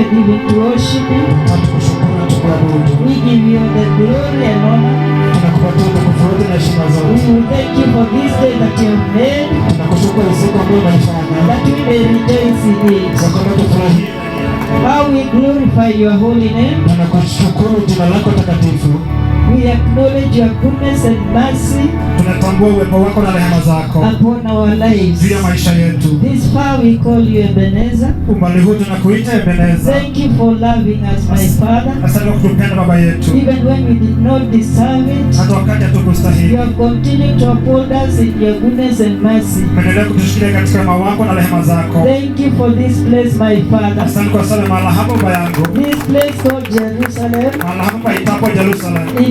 created even to worship you. We give you the glory and honor. We thank you for this day that you have made, that we may rejoice in it. How we glorify your holy name. We acknowledge your goodness and mercy upon our lives. This far we call you Ebenezer. Thank you for loving us, my Father. Even when we did not deserve it, you have continued to uphold us in your goodness and mercy. Thank you for this place, my Father. This place called Jerusalem.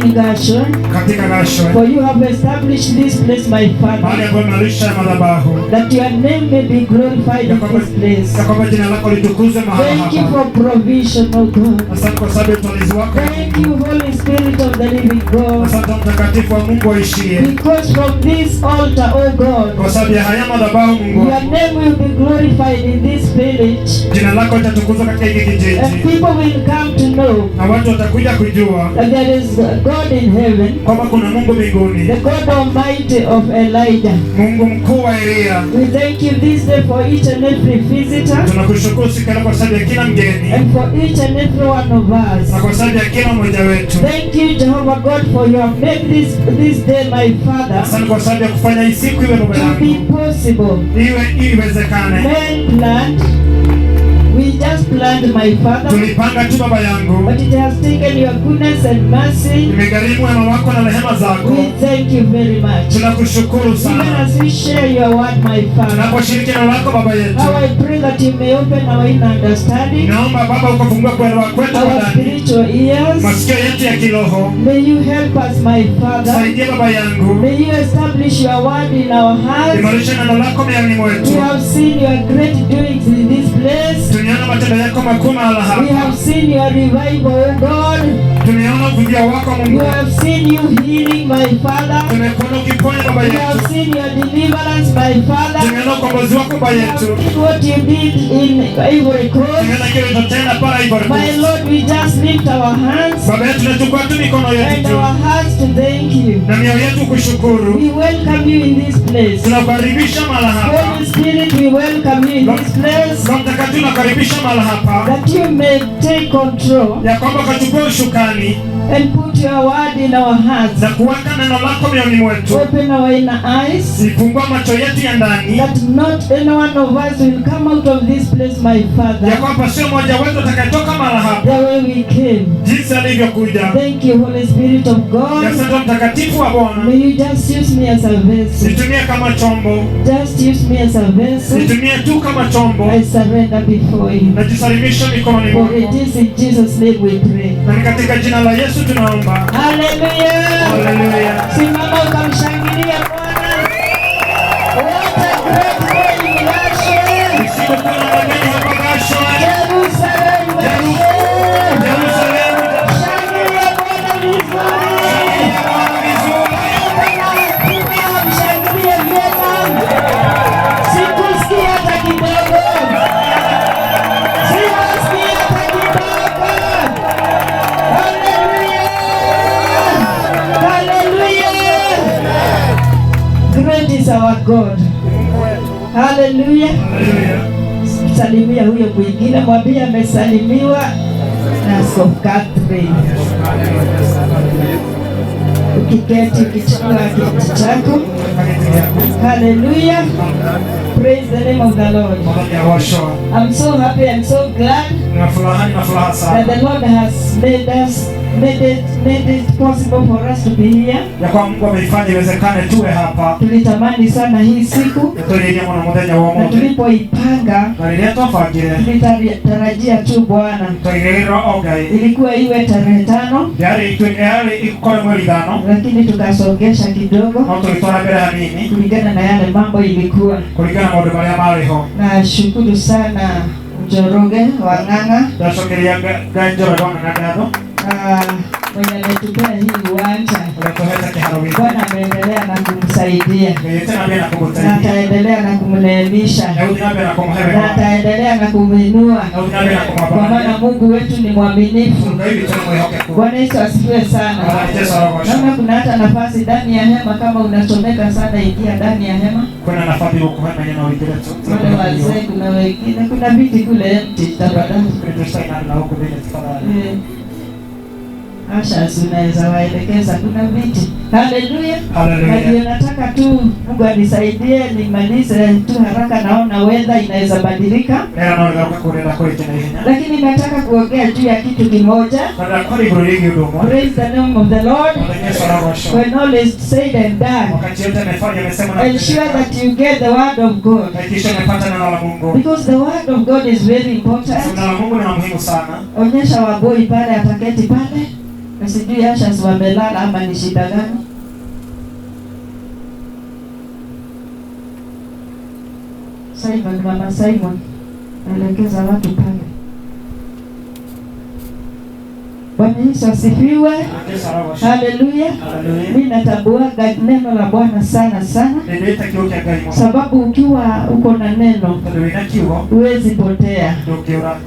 In Gashon. For you have established this place, my Father, that your name may be glorified in this place. Thank you for provision, O God. Thank you, Holy Spirit of the living God. Because from this altar, O God, your name will be glorified in this village. And people will come to know that there is God in heaven, the God Almighty of Elijah. We thank you this day for each and every visitor, and for each and every one of us. Thank you, Jehovah God, for you have made this day, my Father, to be possible. Men planned. We just planned, my Father, but it has taken your goodness and mercy. We thank you very much. Even as we share your word, my Father, how I pray that you may open our inner understanding, our spiritual ears. May you help us, my Father. May you establish your word in our hearts. We have seen your great doings in this place. We have seen your revival, O God. We have seen you healing, my Father. We have seen your deliverance, my Father. We have seen what you did in Ivory Coast. My Lord, we just lift our hands and our hearts to thank you. We welcome you in this place. Holy Spirit, we welcome you in this place, that you may take control and put your word in our hearts. Open our inner eyes, that not any one of us will come out of this place, my Father, the way we came. Thank you, Holy Spirit of God. May you just use me as a vessel. Just use me as a vessel. I surrender before you. For it is in Jesus' name we pray. Hallelujah. Simama ukamshangilia Bwana. What a great day in Gashon. Jerusalem. Shangilia Bwana vizuri. Mshangilie vyema. Sikusikia hata kidogo. Great is our God. Hallelujah. Salimia huyo mwingine, mwambie amesalimiwa na Askofu Catherine. Ukiketi ukichukua kiti chako. Hallelujah. Praise the name of the Lord. I'm so happy and so glad that the Lord has made it possible for us to be here. Tulitamani sana hii siku, na tulipoipanga tulitarajia tu Bwana ilikuwa iwe tarehe 5, lakini tukasongesha kidogo kulingana na yale mambo ilikuwa. Na shukuru sana Njoroge Wang'ang'a mwenye ametupea hii uwanja. Bwana ameendelea na kumsaidia. Na ataendelea na kumneemisha. Na ataendelea na kuminua. Kwa maana Mungu wetu ni mwaminifu. Bwana Yesu asifiwe sana. Naona kuna hata nafasi ndani ya hema, kama unasomeka sana ingia ndani ya hema. Kuna nafasi huko hema yana wengine. Wale wazee kuna wengine, kuna viti kule empty tafadhali. Asha unaweza waelekeza kuna viti. Haleluya. Ndio nataka tu Mungu anisaidie nimalize tu haraka, naona weather inaweza badilika. Lakini nataka kuongea juu ya kitu kimoja. Praise the name of the Lord. When all is said and done, ensure that you get the word of God. Because the word of God is very important. Onyesha waboi pale ataketi pale. Sijui Asha wamelala ama ni shida gani? Simon, mama Simon, elekeza watu pale. Bwana Yesu asifiwe. Haleluya. Mimi natambua neno la Bwana sana sana. Sababu ukiwa uko na neno huwezi potea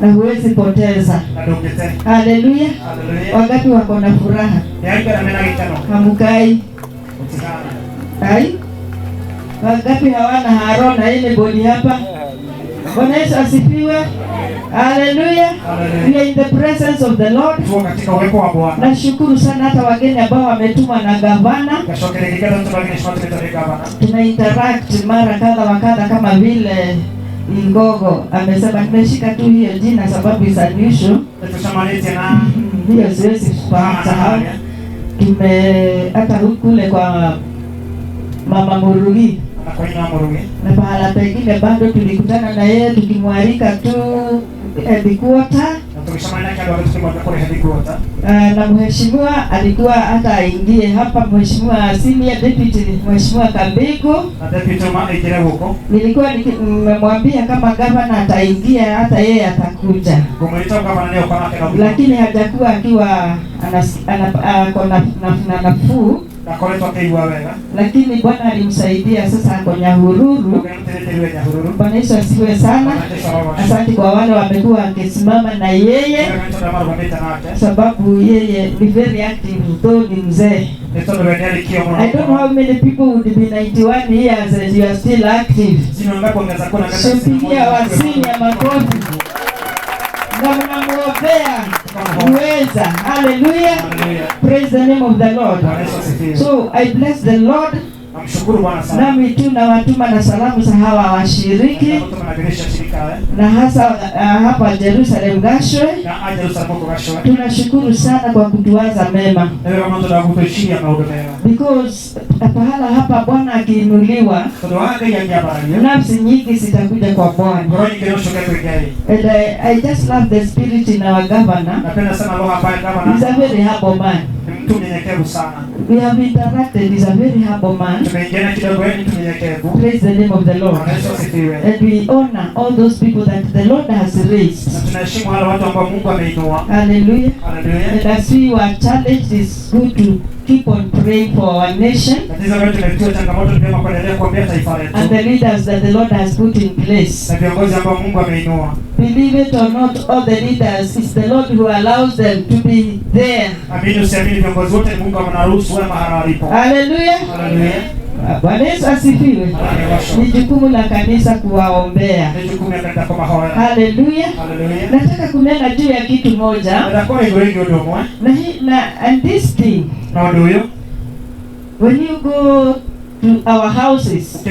na huwezi poteza. Haleluya. Wakati wako na furaha hamukai. Hai? Wakati hawana harona ile bodi hapa. Bwana Yesu asifiwe. Hallelujah. We are in the presence of the Lord. Nashukuru sana hata wageni ambao wametumwa na gavana. Tuna interact mara kadha wa kadha, kama vile Ingogo amesema nimeshika tu hiyo jina sababu is unusual. Hiyo siwezi kusahau. Hata kule kwa Mama Murugi. Na pahala pengine bado tulikutana na yeye tukimwalika tu headquarter. Na mheshimiwa alikuwa hata aingie hapa, mheshimiwa senior deputy, mheshimiwa Kabego. Nilikuwa nimemwambia kama gavana ataingia hata yeye atakuja. Lakini hajakuwa akiwa ana nafuu. Lakini Bwana alimsaidia, sasa ako Nyahururu. Bwana Yesu asifiwe sana. Asante kwa wale wamekuwa wakisimama na yeye, sababu yeye ni very active, though ni mzee. I don't know how many people would be 91 years and you are still active. Simpigia wasini ya makofi. Na mnamuombea uweza. Hallelujah. Praise the name of the Lord. So I bless the Lord. Nami tu na watuma na salamu za hawa washiriki na hasa hapa Jerusalem Gashwe. Tunashukuru sana kwa kutuwaza mema, because pahala hapa Bwana akiinuliwa nafsi nyingi zitakuja kwa Bwana. And I just love the spirit in our governor. He's a very humble man. We have interacted. He's a very humble man. Praise the name of the Lord. And we honor all those people that the Lord has raised. Hallelujah. And as we were challenged, it's good to keep on praying for our nation and the leaders that the Lord has put in place. Believe it or not, all the leaders, it's the Lord who allows them to be there. Hallelujah. Bwana Yesu asifiwe. Ni jukumu la kanisa kuwaombea. Hallelujah. Nataka kunena juu ya kitu moja. And this thing, when you go to our houses,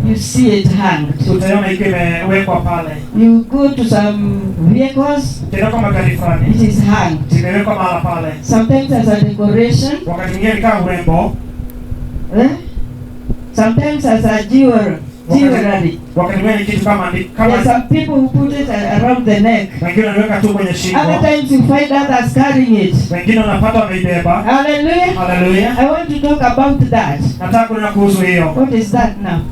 you see it hanged. You go to some vehicles, it is hanged. Sometimes as a decoration, sometimes as a jewelry. There's some people who put it around the neck. Other times you find others carrying it. Hallelujah. Hallelujah. I want to talk about that. What is that now?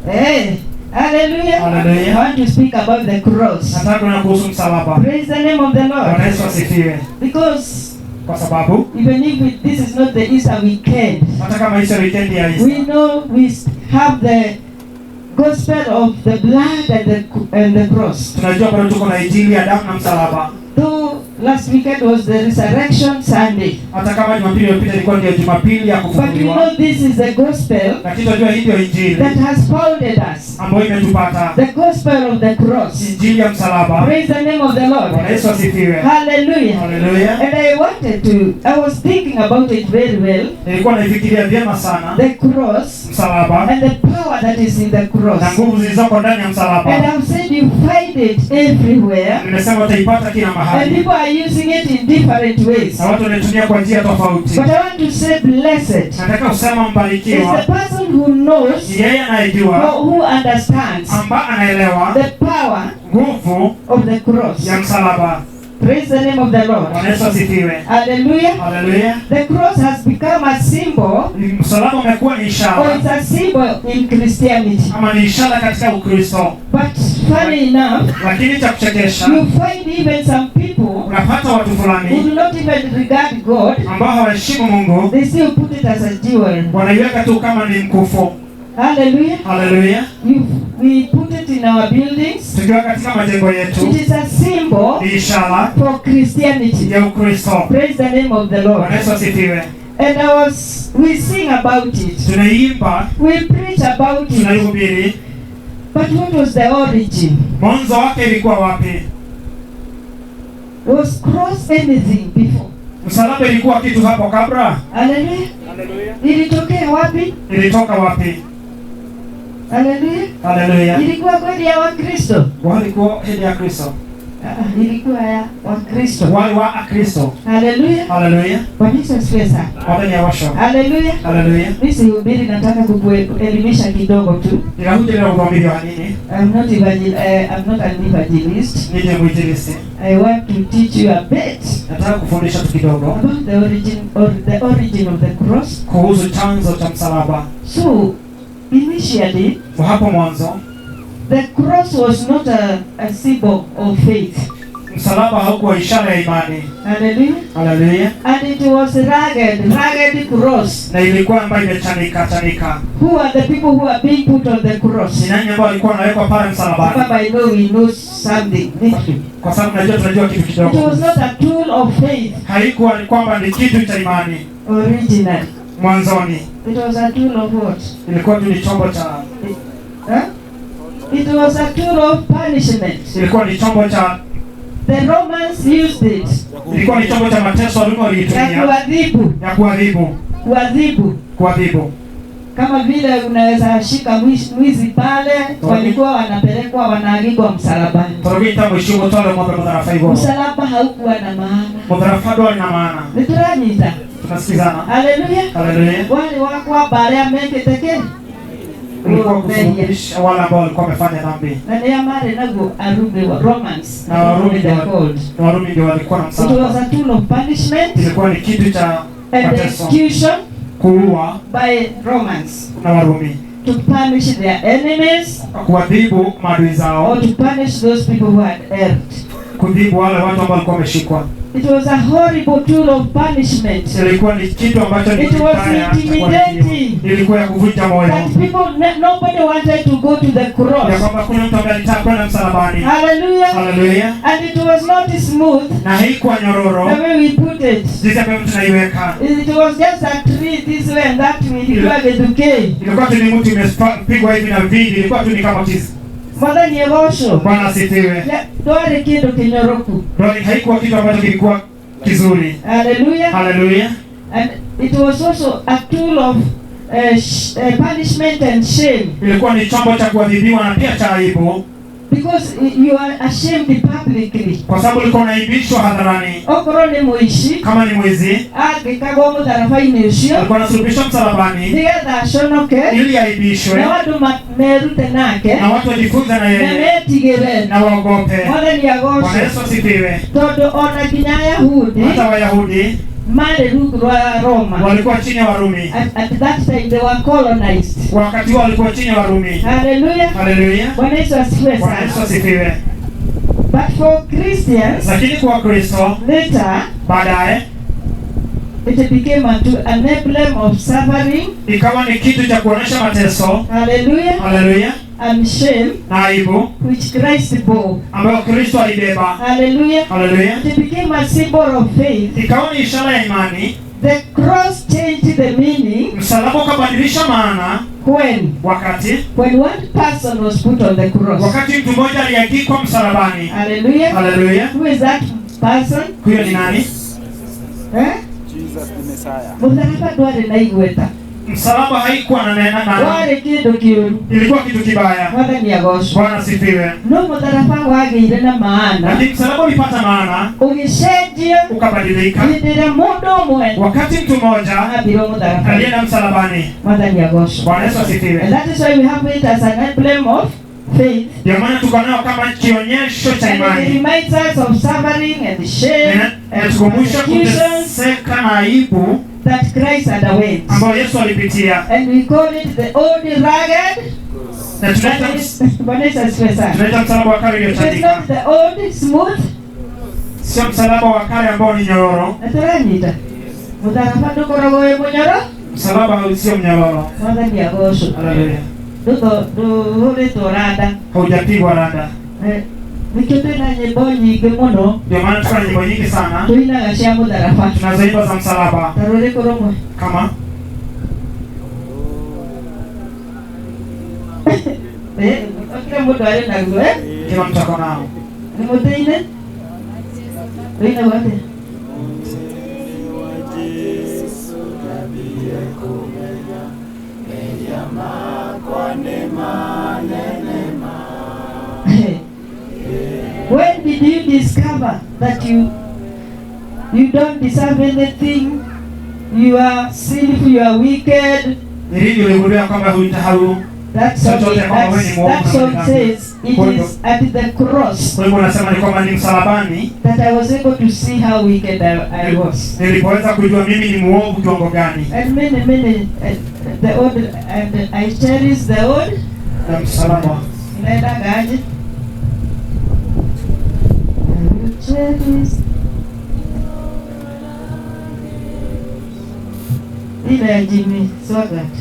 Hey. Hallelujah. Hallelujah. I want to speak about the cross. Nataka kuhusu msalaba. Praise the name of the Lord. Bwana Yesu asifiwe. Because kwa sababu even if this is not the Easter weekend, hata kama Easter weekend ya Easter, we know we have the gospel of the blood and the cross. Tunajua bado tuko na injili ya damu na msalaba. Though last weekend was the resurrection Sunday. Hata kama Jumapili iliyopita ilikuwa ndio Jumapili ya kufufuliwa. But we know this is the gospel. Lakini tunajua hii ndio injili that has founded us. Ambayo imetupata. The gospel of the cross. Injili ya msalaba. Praise the name of the Lord. Bwana Yesu asifiwe. Hallelujah. Hallelujah. And I was thinking about it very well. Nilikuwa naifikiria vyema sana. The cross. Msalaba. And the power that is in the cross. Na nguvu zilizoko ndani ya msalaba. And I've said you find it everywhere. Nimesema utaipata kila mahali. And people are using it in different ways. Na watu wanatumia kwa njia tofauti. But I want to say blessed. Nataka kusema mbarikiwa. Is the person who knows. Yeye anayejua. Who understands. Ambaye anaelewa. The power. Nguvu. Of the cross. Ya msalaba. Praise the name of the Lord. Bwana Yesu asifiwe. Hallelujah. Hallelujah. The cross has become a symbol. Msalaba umekuwa ni ishara. Or it's a symbol in Christianity. Ama ni ishara katika Ukristo. But funny enough, lakini cha kuchekesha, you find even some people unapata watu fulani who do not even regard God, ambao hawaheshimu Mungu, they still put it as a jewel. Wanaiweka tu kama ni mkufu. Hallelujah. Hallelujah. We put it in our buildings. Tukiwa katika majengo yetu. It is a symbol. Ni ishara for Christianity. Ya Ukristo. Praise the name of the Lord. Bwana Yesu asifiwe. And we sing about it. Tunaimba. We preach about it. Tunaihubiri. But what was the origin? Mwanzo wake ilikuwa wapi? Was cross anything before? Msalaba ilikuwa kitu hapo kabla? Hallelujah. Hallelujah. Ilitokea wapi? Ilitoka wapi? Hallelujah. Hallelujah. Ilikuwa kweli ya Wakristo? Walikuwa ya Kristo. Ilikuwa ya Wakristo. Wale wa Kristo. Hallelujah. Hallelujah. Bwana Yesu asifiwe sana. Hallelujah. Hallelujah. Mimi sihubiri, nataka kukuelimisha kidogo tu. Ninakuja leo kukuambia nini? I'm not an evangelist. Nije mwinjilisti. I want to teach you a bit. Nataka kufundisha tu kidogo about the origin of the cross. Kuhusu chanzo cha msalaba. So, initially, hapo mwanzo, the cross was not a symbol of faith. Msalaba haukuwa ishara ya imani. Hallelujah. Hallelujah. And it was rugged cross. Na ilikuwa ambayo imechanika. Who are the people who are being put on the cross? Ni nani ambao walikuwa wanawekwa pale msalabani? We know something. Kwa sababu tunajua kitu kidogo. It was not a tool of faith. Haikuwa ni kwamba ni kitu cha imani. Original. Mwanzoni. It was a tool of what? Ilikuwa tu ni chombo cha It was a tool of punishment. Ilikuwa ni chombo cha The Romans used it. Ilikuwa ni chombo cha mateso walitumia. Ya kuadhibu. Kama vile unaweza shika mwizi pale, walikuwa wanapelekwa wanaagikwa msalabani. Msalaba haukuwa na maana. Nituranyita. Tunasikizana. Hallelujah. Hallelujah. Wale walikuwa baada meke teke. Wale ambao walikuwa wamefanya dhambi. Na ni amare nago Arumi wa Romans. Na Warumi ndio walikuwa na msalaba. It was a tool of punishment. Ilikuwa ni kitu cha mateso. Execution. Kuua by Romans. Na Warumi. To punish their enemies. Kuadhibu maadui zao. Or to punish those people who had erred. Kuadhibu wale watu ambao walikuwa wameshikwa. It was a horrible tool of punishment. Ilikuwa ni kitu ambacho ni kibaya. Ilikuwa ya kuvunja moyo. Nobody wanted to go to the cross. Ya kwamba kuna mtu ambaye alitaka kwenda msalabani. Hallelujah. Hallelujah. And it was not smooth. Na haikuwa nyororo. The way we put it. Jinsi ambavyo tunaiweka. It was just a tree this way and that way. Ilikuwa gedukei. Ilikuwa tu ni mtu imepigwa hivi na vindi. Ilikuwa tu ni kama kisi. Mwana ni evosho. Bwana asifiwe. Doare kitu kinyoroku. Doare haikuwa kitu ambacho kilikuwa kizuri. Hallelujah. Hallelujah. And it was also a tool of punishment and shame. Ilikuwa ni chombo cha kuadhibiwa na pia cha aibu. Because you are ashamed publicly. Kwa sababu ulikuwa unaibishwa hadharani. Okoro ni muishi. Kama ni mwizi. Akikago mtarafa imeishio. Alikuwa anasulubishwa msalabani. Ndiga ashonoke. Ili aibishwe. Na watu merute nake. Na watu wajifunze na yeye. Na metigere. Na waogope. Wale ni agosho. Bwana Yesu asifiwe. Todo ona kinya Yahudi. Hata Wayahudi. male rugwa Roma. Walikuwa chini ya Warumi. At that time they were colonized. Wakati walikuwa chini ya Warumi. Hallelujah. Hallelujah. Bwana Yesu asifiwe sana. Bwana Yesu asifiwe. But for Christians, lakini kwa Kristo later baadaye it became an emblem of suffering. Ikawa ni kitu cha kuonyesha mateso. Hallelujah. Hallelujah. And shame, na aibu, which Christ bore. ambayo Kristo alibeba. Hallelujah. Hallelujah. It became a symbol of faith. Ikawa ni ishara ya imani. The cross changed the meaning. Msalaba ukabadilisha maana. When one person was put on the cross. Wakati mtu mmoja aliangikwa msalabani. Hallelujah. Hallelujah. Who is that person? Huyo ni nani? Jesus the Messiah. Msalaba dware na igweta. Msalaba haikuwa na neno na wale kitu kiuru. Ilikuwa kitu kibaya. Wale ni agosho. Bwana sifiwe. No msalaba wage na maana. Lakini msalaba ulipata maana. Ugishenjia. Ukabadilika. Ndira mundo mwe. Wakati mtu mmoja alienda msalabani. Wale ni agosho. Bwana Yesu asifiwe. And that is why we have it as an emblem of faith. Ndio maana tuko nayo kama kionyesho cha imani. It reminds us of suffering and shame and kuteseka na aibu that Christ underwent. Ambayo Yesu alipitia. And we call it the old rugged. Na tunaita msalaba wa kale uliochanika. It's not the old smooth. Sio msalaba wa kale ambao ni nyororo. Ataranyita. Msalaba ndokoro wewe mnyororo? Msalaba sio mnyororo. Kwanza ni agosho. Haleluya. Hule torada. Haujapigwa rada. Nikitena nyimbo nyingi muno. Ndio maana tuna nyimbo nyingi sana. Tuina gasha mudarafa. Tunazoimba za msalaba. Tarore koromwe. Kama kila mtu ale na ruwe. Kila mtu ako nao. Ni mteine? Tuina wote. When did you discover that you don't deserve anything? You are sinful, you are wicked. That song says it is at the cross that I was able to see how wicked I was. And many, the old, and I cherish the old. Ile ya Jimmy Swaggart.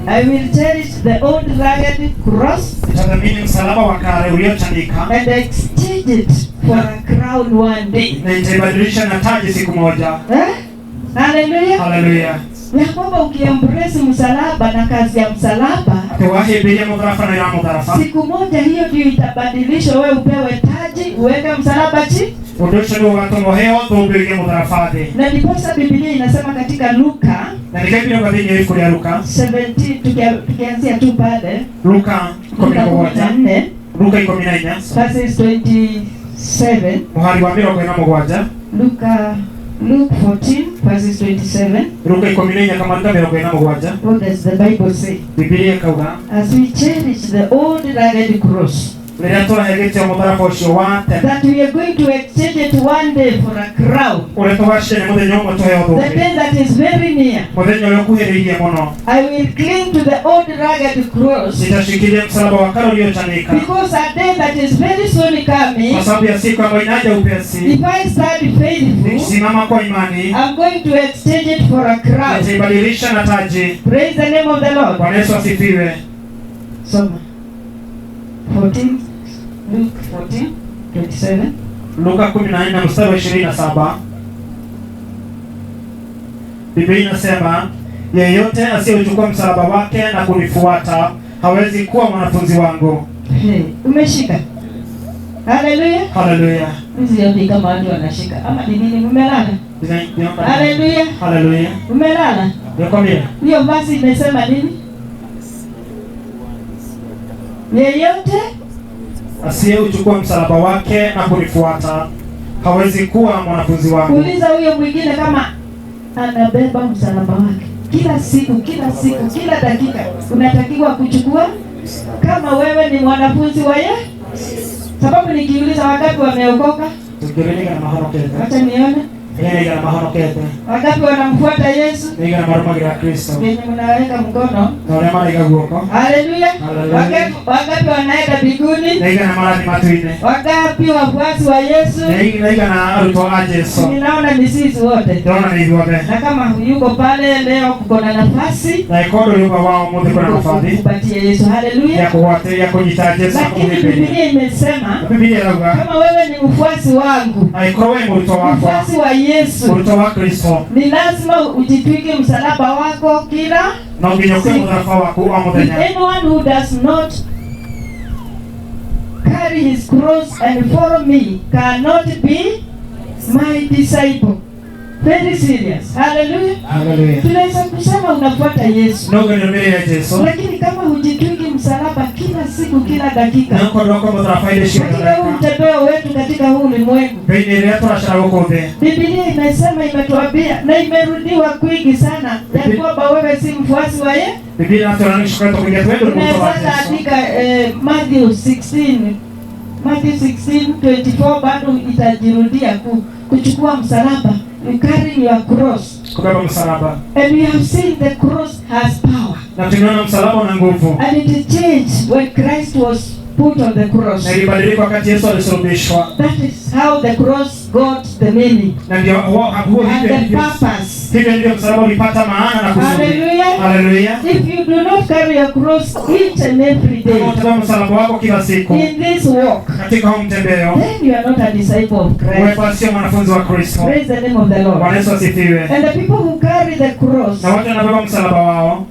I will cherish the old rugged cross and exchange it for a crown one day. Hallelujah. Hallelujah. Ya kwamba ukiembrace msalaba na kazi ya msalaba, siku moja hiyo ndio itabadilisha wewe upewe taji, uweke msalaba chini. Na ndiposa Biblia inasema katika Luka 17 tukianzia tu pale Luka 14 verses 27 Luke 14 verses 27. What does the Bible say? As we cherish the old rugged cross, that we are going to exchange it one day for a crown. The day that is very near, I will cling to the old rugged cross, because a day that is very soon coming, if I stand faithful, I'm going to exchange it for a crown. Praise the name of the Lord. Soma 14, Luke 14, 27. Luka 14 mstari wa 27. Biblia inasema, yeyote asiyechukua msalaba wake na kunifuata hawezi kuwa mwanafunzi wangu. Umeshika? Hallelujah. Hallelujah. Hizi kama watu wanashika. Ama ni nini umelala? Hallelujah. Hallelujah. Umelala? Nikwambia. Hiyo basi imesema nini? Yeyote asiyeuchukua msalaba wake na kunifuata hawezi kuwa mwanafunzi wangu. Uliza huyo mwingine kama anabeba msalaba wake. Kila siku, kila dakika unatakiwa kuchukua kama wewe ni mwanafunzi wa Yesu. Sababu nikiuliza wangapi wameokoka? Tukirejea na mahono kete. Acha nione. Yeye na mahono kete. Wangapi wanamfuata Yesu? Yeye na maroma ya Kristo. Yenye mnaweka mkono. Na wale mara igagoko. Haleluya. Wangapi wanaenda mbinguni? Yeye na mara ni matuine. Wangapi wafuasi wa Yesu? Yeye na aruto Yesu. Ninaona ni sisi wote. Naona ni wote. Na kama yuko pale leo kuko na nafasi. Na ikodo yuko wao mmoja kuna nafasi. Kupatia Yesu. Haleluya. Ya kuwate ya kujitaja Yesu. Lakini Biblia imesema Biblia lugha. Kama wewe ni mfuasi wangu. Aikowe mtu wako. Mfuasi wa Yesu. Mtu wa Kristo. Ni lazima ujitwike msalaba wako kila na ungenyokea msalaba wako wa mudanya. Anyone who does not carry his cross and follow me cannot be my disciple. Very serious. Hallelujah. Hallelujah. Tunaweza kusema unafuata Yesu. Ndio ndio Yesu. Lakini kama hujitwiki msalaba kila siku kila dakika. Na kwa ndio kama tunafaida shida. Katika huu mtembeo wetu katika huu ulimwengu. Biblia inatuasha huko mbele. Biblia imesema imetuambia na imerudiwa kwingi sana. Ya kwamba wewe si mfuasi wa Yesu. Biblia inatuonyesha kwa kuingia twende kwa Yesu. Tunaweza andika Matthew 16:24 bado itajirudia kuchukua msalaba. You carry your cross. Kubeba msalaba. And we have seen the cross has power. Na tunaona msalaba una nguvu. And it changed when Christ was put on the cross. Na ilibadilika wakati Yesu alisulubishwa. That is how the cross got the meaning. Na ndio huo and the purpose. Hivyo ndio msalaba ulipata maana na kusudi. Hallelujah. Hallelujah. If you do not carry your cross each and every day. Utabeba msalaba wako kila siku. In this walk. Katika huu mtembeo. Then you are not a disciple of Christ. Wewe sio mwanafunzi wa Kristo. Praise the name of the Lord. Bwana Yesu asifiwe. And the people who carry the cross. Na watu wanabeba msalaba wao.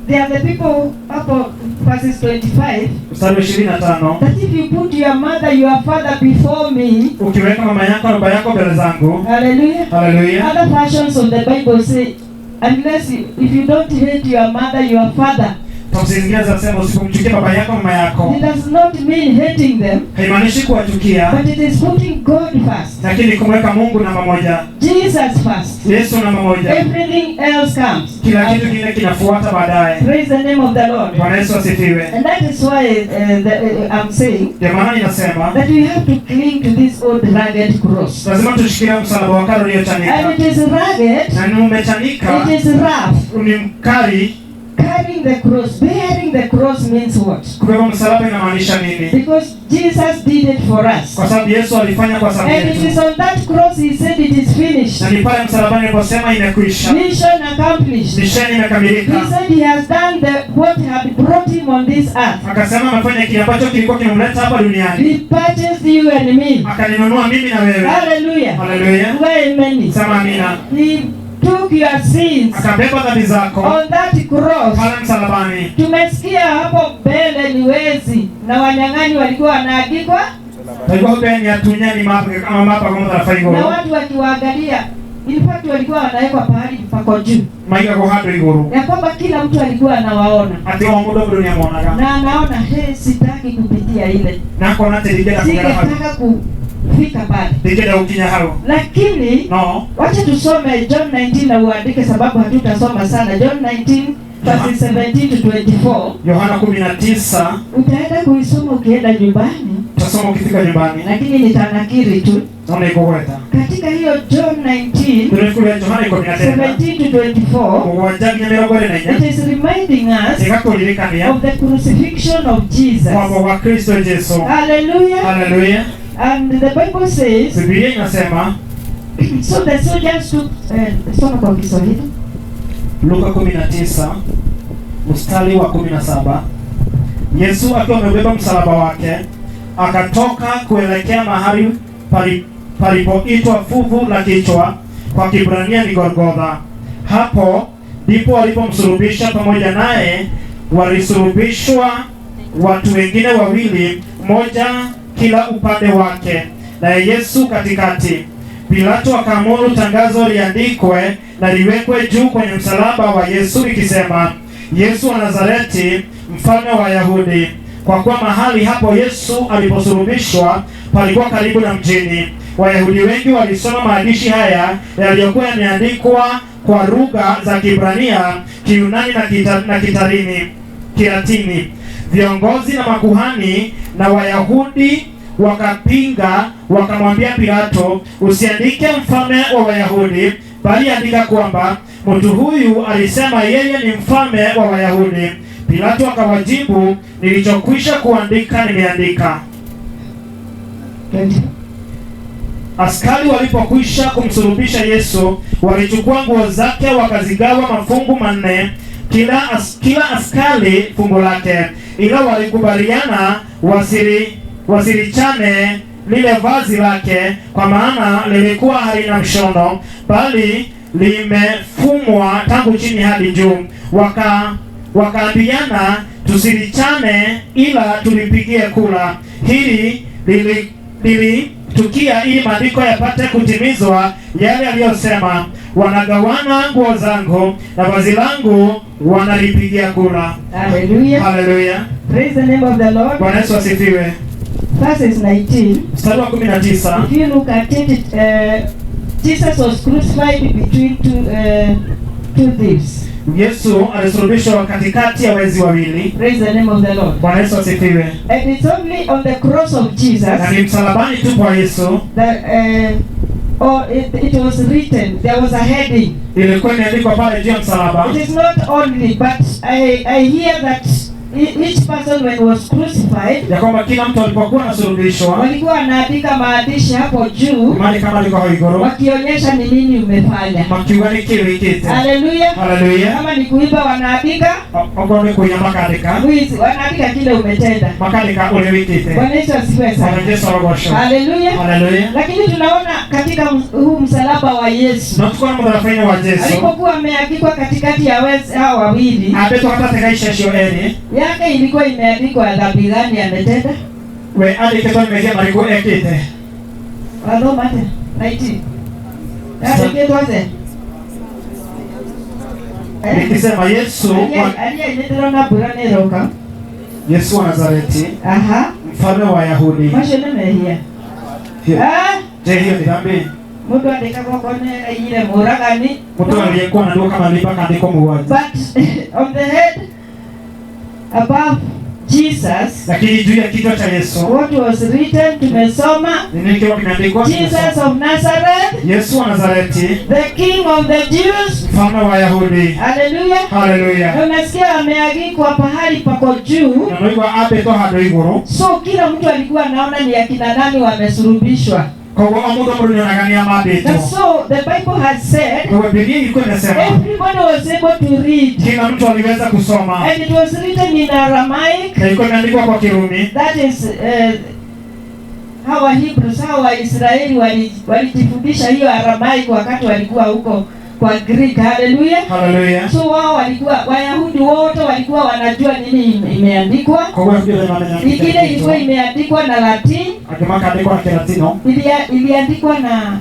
They are the people hapo verses 25. Mstari 25. That if you put your mother, your father before me. Ukiweka mama yako na baba yako mbele zangu. Hallelujah. Hallelujah. Other versions of the Bible say, unless if you don't hate your mother, your father. Tafsiri zinasema usipomchukia baba yako mama yako. It does not mean hating them. Haimaanishi kuwachukia. But it is putting God first. Lakini kumweka Mungu namba moja. Jesus first. Yesu namba moja. Everything else comes. Kila kitu kingine kinafuata baadaye. Praise the name of the Lord. Bwana Yesu asifiwe. And that is why I'm saying Jamani ninasema that we have to cling to this old rugged cross. lazima tushikilie msalaba wa kale uliochanika. And it is rugged. Na ni umechanika. It is rough. Ni mkali. Carrying the cross, bearing the cross means what? Kubeba msalaba inamaanisha nini? Because Jesus did it for us. Kwa sababu Yesu alifanya kwa sababu yetu. And it is on that cross he said it is finished. Na ni pale msalabani aliposema imekwisha. Mission accomplished. Misheni imekamilika. He said he has done what had brought him on this earth. Akasema amefanya kile ambacho kilikuwa kimemleta hapa duniani. He purchased you and me. Akaninunua mimi na wewe. Hallelujah. Hallelujah. Very many. Sema amina. He took your sins. Akabeba dhambi zako. On that cross. Pale msalabani. Tumesikia hapo mbele ni wezi na wanyang'anyi walikuwa wanaagikwa. Walikuwa ni atunyani mapa kama mapa kama tafaigo. Na watu wakiwaangalia, in fact walikuwa wanawekwa pahali pako juu. Maika kwa hado iguru. Ya kwamba kila mtu alikuwa anawaona. Ati wa mudo dunia muonaga. Na anaona sitaki kupitia ile. Na kona teligera kugera hapo. Sitaka kufika pale. Tegeda ukinya hao. Lakini no. Wacha tusome John 19 na uandike sababu hatutasoma sana. John 19 verses 17 to 24. Yohana 19. Utaenda kuisoma ukienda nyumbani. Utasoma ukifika nyumbani. Lakini nitanakiri tu. Naona iko weta. Katika hiyo John 19 tulikuwa Yohana 17 to 24. Wajagi nyamero gore na It is reminding us of the crucifixion of Jesus. Wa Kristo Yesu. Hallelujah. Hallelujah. And the Bible says, Biblia inasema so the soldiers took soma kwa Kiswahili. Luka 19 mstari wa 17. Yesu akiwa amebeba msalaba wake akatoka kuelekea mahali palipoitwa fuvu la kichwa, kwa Kiebrania ni Golgotha. Hapo ndipo walipomsulubisha, pamoja naye walisulubishwa watu wengine wawili, mmoja kila upande wake, na Yesu katikati. Pilato akaamuru tangazo liandikwe na liwekwe juu kwenye msalaba wa Yesu likisema, Yesu wa Nazareti, mfalme wa Wayahudi. kwa kuwa mahali hapo Yesu aliposulubishwa palikuwa karibu na mjini. Wayahudi wengi walisoma maandishi haya yaliyokuwa yameandikwa kwa lugha za Kiebrania, Kiyunani na Kilatini. Viongozi na makuhani na Wayahudi wakapinga, wakamwambia Pilato, usiandike mfalme wa Wayahudi, bali andika kwamba mtu huyu alisema yeye ni mfalme wa Wayahudi. Pilato akawajibu, nilichokwisha kuandika nimeandika. Askari walipokwisha kumsulubisha Yesu, walichukua nguo zake wakazigawa mafungu manne, kila askari fungu lake, ila walikubaliana wasilichane lile vazi lake, kwa maana lilikuwa halina mshono, bali limefumwa tangu chini hadi juu. Wakaambiana, tusilichane ila tulipigie kula. Hili lilitukia ili maandiko yapate kutimizwa yale aliyosema, wanagawana nguo zangu na vazi langu wanalipigia kula. Hallelujah. Hallelujah. Praise the name of the Lord. Bwana Yesu asifiwe. Verses 19. Mstari wa 19. If you look at it, Jesus was crucified between two thieves. Yesu alisulubishwa katikati ya wezi wawili. Praise the name of the Lord. Bwana Yesu asifiwe. And it's only on the cross of Jesus na ni msalabani tu kwa Yesu that it was written, there was a heading. Ilikuwa imeandikwa pale juu ya msalaba. It is not only, but I hear that each person when was crucified, ya kwamba kila mtu alipokuwa anasulubishwa walikuwa wanaandika maandishi hapo juu, mali kama liko haigoro, wakionyesha ni nini umefanya. makiwani kile kite. Hallelujah. Hallelujah. Kama ni kuiba wanaandika, ogone kuya makandika, wizi wanaandika kile umetenda. makandika ule wikite. Bwana Yesu asifiwe sana. Bwana Yesu arogosho. Hallelujah. Hallelujah. Lakini tunaona katika huu msalaba wa Yesu, na tukona mdharafanya wa Yesu alipokuwa ameandikwa katikati ya wezi hao wawili, abeto hata tekaisha shio eni yake ilikuwa imeandikwa dhambi gani ametenda. we adi keto nimejia mariku ekite Walo mate 19 adi keto aze nikisema Yesu aliyenyetero na burane roka Yesu wa Nazareti, aha, mfalme wa Wayahudi. mashene mehia Je, hiyo ni dhambi? Mtu andika kwa kone ile muragani, Mtu aliyekuwa na ndoa kama lipa kaandiko muuaji. but on the head above Jesus, lakini juu ya kichwa cha Yesu what was written, tumesoma, nini kile kimeandikwa? Jesus of Nazareth, Yesu wa Nazareti, the King of the Jews, mfalme wa Wayahudi. hallelujah. Hallelujah. Unasikia ameandikwa pahali pako juu, na ndio abe to hado igoro, so kila mtu alikuwa anaona ni akina nani wamesulubishwa. kwa hiyo amudo mrudi anagania mabeto. And so the Bible has said, Kwa Biblia ilikuwa inasema everybody was able to read, kila mtu aliweza kusoma, and it was written in Aramaic, na ilikuwa imeandikwa kwa Kirumi. that is hawa Hebrews, hawa Israeli walijifundisha hiyo Aramaic wakati walikuwa huko kwa Greek. Hallelujah. Hallelujah. So wao walikuwa, Wayahudi wote walikuwa wanajua nini imeandikwa. Kwa hiyo ndio maana Ingine ilikuwa imeandikwa na Latin, akimaka andiko na Kilatino, iliandikwa na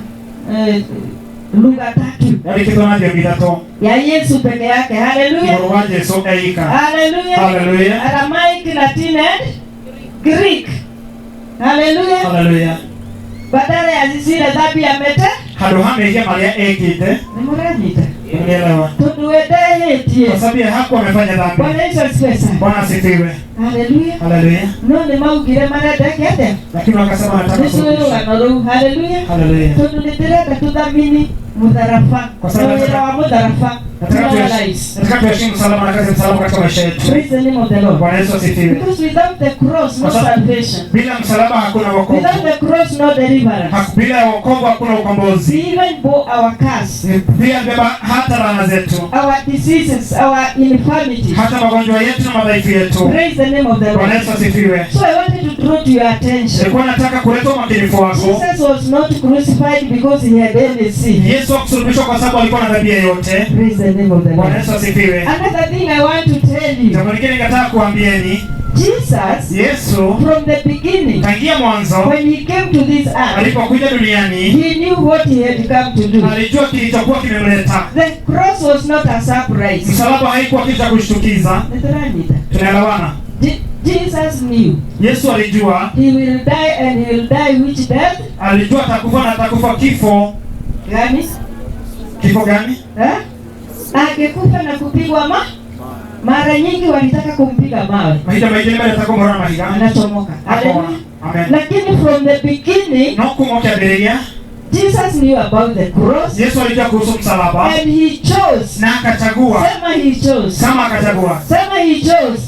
lugha tatu, yaani kitu na Biblia ya Yesu peke yake. Hallelujah. Kwa waje so eika. Hallelujah. Hallelujah. Aramaic, Latin and Greek. Hallelujah. Hallelujah. Badala ya zile dhambi amete hado hame Maria ekite ni muranyita, unielewa, tuduedehetie kwa sababu hakuwa amefanya dhambi. Bwana Yesu asifiwe sana. Bwana asifiwe. Hallelujah. Hallelujah. No ni maugire manadeke ate Lakini wakasema nataka nisuru wanoro. Hallelujah. Hallelujah. Tuduletereka tudhamini mudharafa, Kwa sababu nawira wa mudharafa, nataka tuheshimu salama na kazi salama katika maisha yetu. praise the name of the Lord. Bwana Yesu asifiwe. Because without the cross no salvation, Bila msalaba hakuna wokovu. without the cross no deliverance. Bila wokovu hakuna We ukombozi. even bore our curse, Pia beba hata laana zetu, our diseases, our infirmity. hata magonjwa yetu na madhaifu yetu. Praise the name of the Bwana Lord. Yesu asifiwe. So I wanted to draw to your attention, Nilikuwa nataka kuleta umakinifu wako. Jesus was not crucified because he had any sin. Yesu hakusulubishwa kwa sababu alikuwa na dhambi yoyote. Praise the name of the Bwana Lord. Yesu asifiwe. Another thing I want to tell you, Jambo lingine ningetaka kuambieni, Jesus, Yesu from the beginning, tangia mwanzo when he came to this earth, alipokuja duniani he knew what he had come to do. alijua kilichokuwa kimemleta. The cross was not a surprise. Msalaba haikuwa kitu cha kushtukiza. Tunaelewana? Jesus knew. Yesu alijua He will die, and he will die which death? Alijua atakufa na atakufa kifo Gani? Kifo gani? Angekufa na kupigwa mara nyingi walitaka kumpiga mawe. Mahita mengine bali atakomora mahiga. Anachomoka. Amen. Lakini from the beginning, Jesus knew about the cross. Yesu alijua kuhusu msalaba. And he chose. Na akachagua. Sema he chose. Kama akachagua. Sema he chose.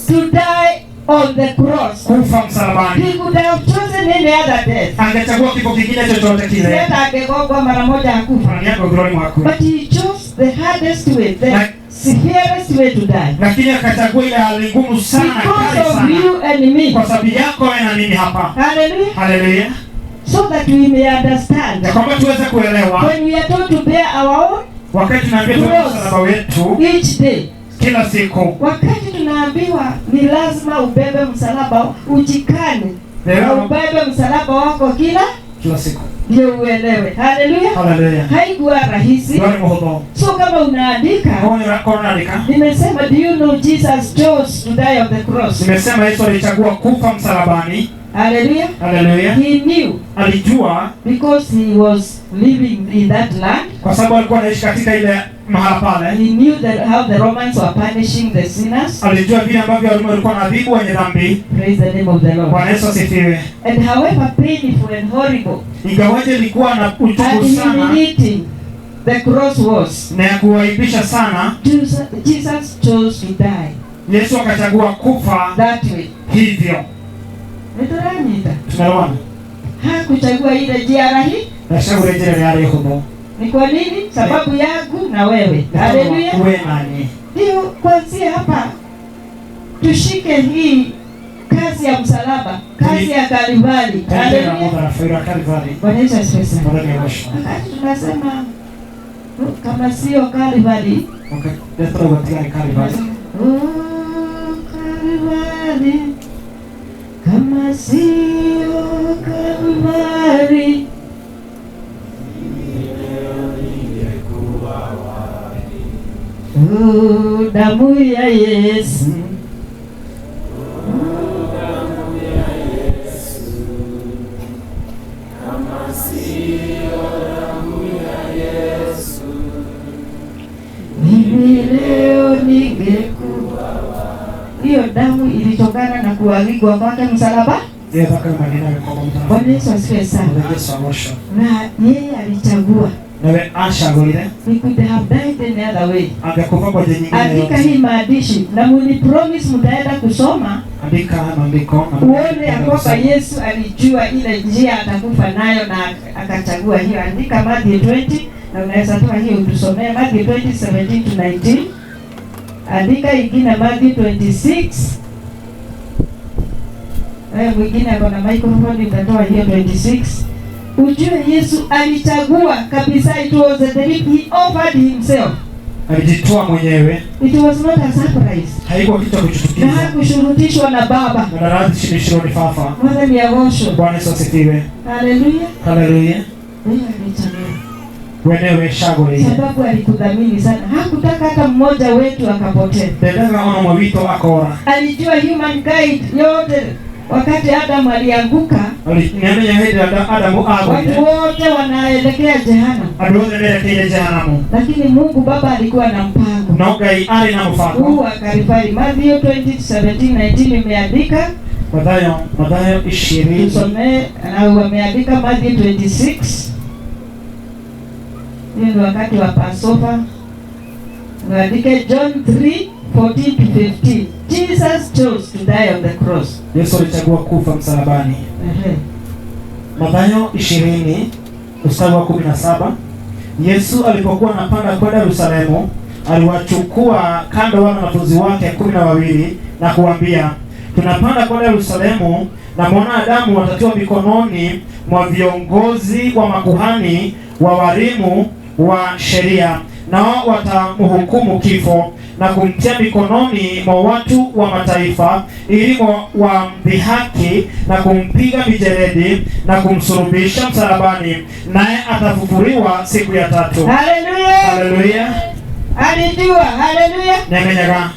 To die on the cross. Kufa msalabani. He could have chosen any other death. Angechagua kifo kingine chochote kile. Hata angegongwa mara moja hakufa. But he chose the hardest way, the severest way to die. Lakini akachagua ile hali ngumu sana, because of you and me. Kwa sababu yako na mimi hapa. Hallelujah. Hallelujah. So that we may understand. Ya kwamba tuweze kuelewa. When we are told to bear our own. Wakati tunaambiwa msalaba wetu. Each day. Kila siku. Wakati tunaambiwa ni lazima ubebe msalaba, ujikane. Ubebe msalaba wako kila siku. Ndio uelewe. Hallelujah. Hallelujah. Haikuwa rahisi. So kama unaandika. Nimesema, do you know Jesus chose to die on the cross? Nimesema Yesu alichagua kufa msalabani. Hallelujah. Hallelujah. He knew. Alijua. Because he was living in that land. Kwa sababu alikuwa anaishi katika ile mahala pale. He knew that how the Romans were punishing the sinners. Alijua vile ambavyo Warumi walikuwa wanaadhibu wenye dhambi. Praise the name of the Lord. Bwana Yesu asifiwe. And however painful and horrible, ingawaje ilikuwa na uchungu sana, the cross was, na kuaibisha sana, Jesus chose to die. Yesu akachagua kufa that way. Hivyo. Tunaelewana? Hakuchagua ile njia rahisi. Nachagua ile njia rahisi. Ni kwa nini? Sababu yangu na wewe. Haleluya. Wewe nani? Ndio kuanzia hapa tushike hii kazi ya msalaba, kazi ya Kalvari. Haleluya. Bwana Yesu asifiwe. Tunasema kama sio Kalvari. Okay, let's go with Kalvari. Kalvari. Kama sio Kalvari. Damu ya Yesu. Kama sio damu ya Yesu, mimi leo ningekuwa wapi? Hiyo damu ilitokana na kuagikwa kwake msalaba. Bwana Yesu asifiwe sana. Na yeye alichagua. He could have died any other way. Andika hii maandishi na muni promise mtaenda kusoma. Uone ya kwamba Yesu alijua ile njia atakufa nayo na akachagua hiyo. Andika Matthew 20 na unaweza toa hiyo utusomee Matthew 20:17 to 19. Andika ingine Matthew 26. Mwingine ako na microphone utatoa hiyo 26. Ujue Yesu alichagua kabisa. It was a deliberate. He offered himself. Alijitoa mwenyewe. It was not a surprise. Haikuwa kitu cha kuchukiza. Na hakushurutishwa na baba. Na radhi shirishiro ni fafa. Mwana ni agosho. Bwana Yesu asifiwe. Hallelujah. Hallelujah. Yeye alichagua. Wenewe shagole. Sababu alikudhamini sana. Hakutaka hata mmoja wetu akapotee. Ndio ona mwito akora. Alijua humankind yote. Wakati Adam alianguka, watu wote wanaelekea jehanamu. Lakini Mungu Baba alikuwa na mpango. Huu akarifai Matthew 20:17-19 imeandika. Mathayo 20. Tusome na wameandika Matthew 26. Ni wakati wa Passover. Waandike John 3:14-15. Jesus chose to die on the cross. Yesu alichagua kufa msalabani. Mathayo 20:17. Yesu alipokuwa anapanda kwenda Yerusalemu, aliwachukua kando wale wanafunzi wake 12 na kuambia, tunapanda kwenda Yerusalemu na mwanadamu watatiwa mikononi mwa viongozi wa makuhani, wa walimu wa sheria, nao watamhukumu kifo na kumtia mikononi mwa watu wa mataifa ili wamdhihaki na kumpiga mijeledi na kumsulubisha msalabani, naye atafufuliwa siku ya tatu. Hallelujah. Hallelujah. Alijua. Hallelujah. Namenyaga.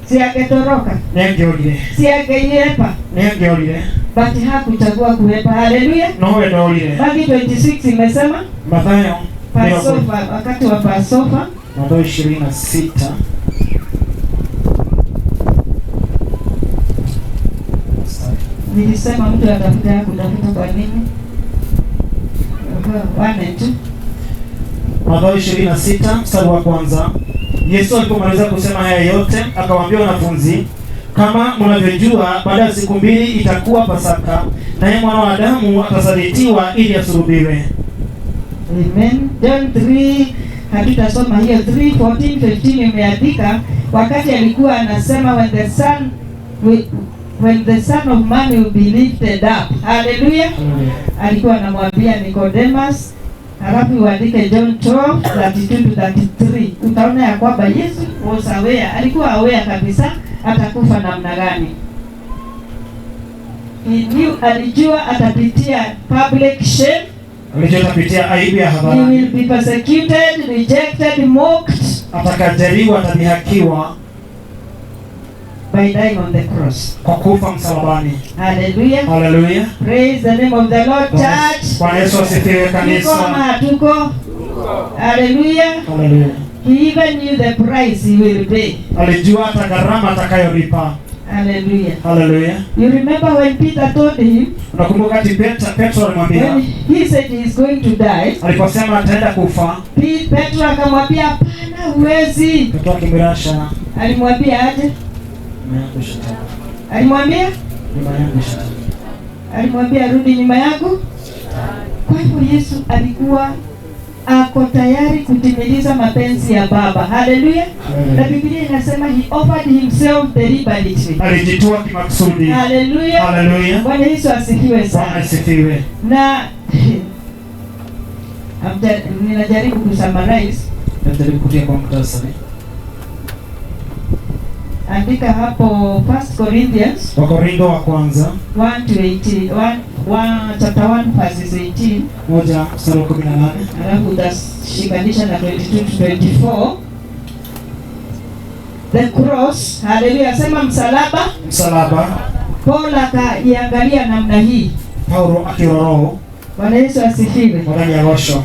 Si angetoroka. Nengeorire. Si angeiepa. Nengeorire. But hakuchagua kuepa. Haleluya. No wedoorire. Mathayo 26 imesema Mathayo Passover, wakati wa Passover. Mathayo 26. Nilisema mtu atafuta kutafuta kwa nini? Wane tu. Mathayo 26 mstari wa kwanza. Yesu alipomaliza kusema haya yote, akawaambia wanafunzi, kama mnavyojua, baada ya siku 2 itakuwa Pasaka, naye mwana wa Adamu atasalitiwa ili asulubiwe. Amen. John 3, hatutasoma hiyo. 3:14-15 imeandika wakati alikuwa anasema when the son of man will be lifted up. Hallelujah. Alikuwa anamwambia Nicodemus. Halafu uandike John 12:32-33. Utaona ya kwamba Yesu was aware, alikuwa aware kabisa atakufa namna gani. Alijua atapitia public shame. Alijua atapitia aibu ya hadhara. He will be persecuted, rejected, mocked. Atakataliwa, atadhihakiwa. By dying on the cross. Kwa kufa msalabani. Hallelujah. Hallelujah. Praise the name of the Lord, church. Bwana Yesu asifiwe kanisa. Tuko. Hallelujah. Hallelujah. He even knew the price he will pay. Alijua hata gharama atakayolipa. Hallelujah. Hallelujah. You remember when Peter told him? Unakumbuka Petro alimwambia? When he said he is going to die. Aliposema ataenda kufa. Petro akamwambia hapana, huwezi. Petro akimrasha. Alimwambia aje? Alimwambia? Alimwambia rudi nyuma yangu. Kwa hivyo Yesu alikuwa ako tayari kutimiliza mapenzi ya Baba. Hallelujah. Na Biblia inasema he offered himself deliberately. Alijitoa kimakusudi. Hallelujah. Hallelujah. Bwana Yesu asifiwe sana. Bwana asifiwe. Na ninajaribu kusummarize. Najaribu kutia kwa muhtasari. Andika hapo 1 Corinthians. Wakorintho wa kwanza 1:18, chapter 1 verses 18. Moja mstari wa 18. Alafu utashikanisha na 22-24. The cross. Hallelujah. Sema msalaba. Msalaba. Paul akaiangalia namna hii. Paulo akiroro. Bwana Yesu asifiwe. Bwana yarosho.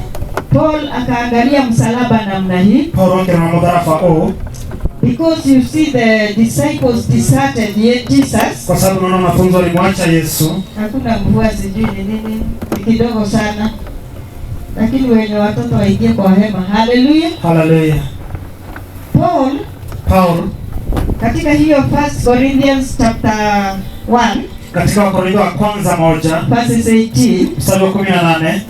Paul akaangalia msalaba namna hii. Paulo akiroro mudharafa o. Because you see the disciples deserted Jesus. Kwa sababu unaona wanafunzi walimwacha Yesu. Hakuna mvua, sijui ni nini, ni kidogo sana. Lakini wenye watoto waingie kwa hema. Hallelujah. Hallelujah. Paul katika hiyo 1 Corinthians chapter 1, katika Wakorintho wa kwanza 1 verses 18, mstari wa 18,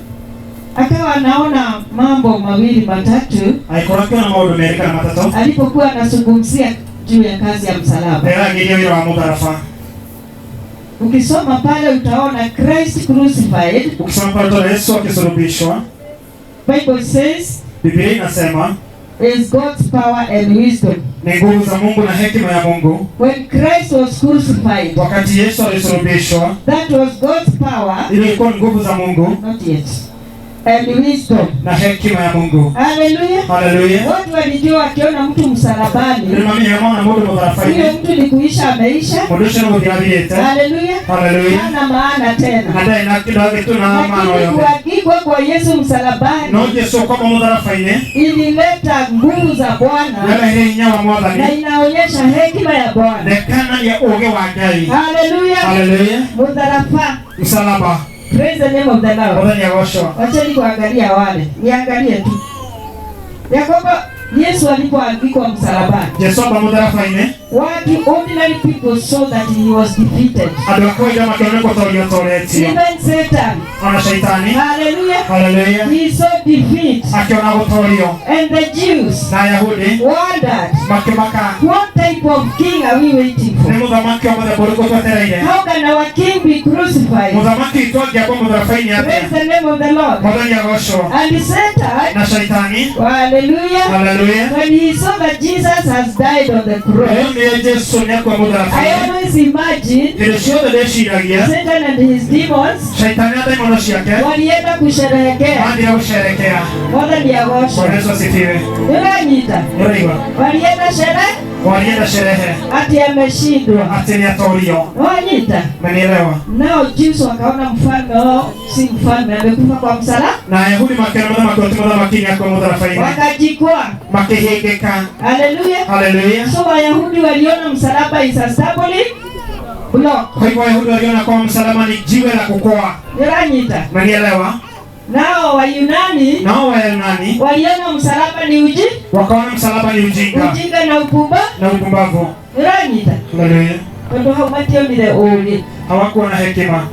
akawa anaona mambo mawili matatu aikorokiwa na maundu merĩ kana matatũ alipokuwa anazungumzia juu ya kazi ya msalaba. Ndĩragĩria wĩra wa mũtharaba. Ukisoma pale utaona Christ crucified. Ukisoma pale utaona Yesu akisulubishwa. Bible says, Biblia inasema is God's power and wisdom. Ni nguvu za Mungu na hekima ya Mungu. When Christ was crucified, wakati Yesu alisulubishwa, that was God's power. Ilikuwa nguvu za Mungu. Not yet. And wisdom. Na hekima ya Mungu. Hallelujah. Hallelujah. Watu walijua akiona mtu msalabani, hiyo mtu ni kuisha ameisha. Hallelujah. Hallelujah. Hana maana tena. Kuagikwa kwa Yesu msalabani, ilileta nguvu za Bwana na inaonyesha hekima ya Bwana. Hallelujah. Hallelujah. Msalaba. Msalaba. Praise the name of the Lord. Wacheni kuangalia wale. Niangalie tu. Yakobo Yesu alipoangikwa msalabani. Yesu msalabani. Watu ordinary people saw that he was defeated. Even Satan. Hallelujah. Hallelujah. He saw defeat. And the Jews wondered, what type of king are we waiting for? How can our king be crucified? Praise the name of the Lord. And Satan, hallelujah. When he saw that Jesus has died on the cross, I always imagine Satan and his demons walienda kusherehekea. Wala ni agosho. Walienda sherehe. walienda sherehe ati ameshindwa, ati ni atorio. Wanyita. Umenielewa? Nao Jews wakaona mfalme wao si mfalme, amekufa kwa msalaba. Na Yahudi makena makotimo makini yako mudhara faina. Wakajikwa. Makehegeka. Haleluya. Haleluya. So Wayahudi waliona msalaba is a stumbling block. Kwa hivyo Wayahudi waliona kwa msalaba ni jiwe la kukoa. Wanyita. Umenielewa? Nao Wayunani waliona msalaba ni wakaona msalaba ni ujinga na upumbavu. Ranyita. Haleluya. Ndio haumatio mile uli. Hawakuwa na hekima.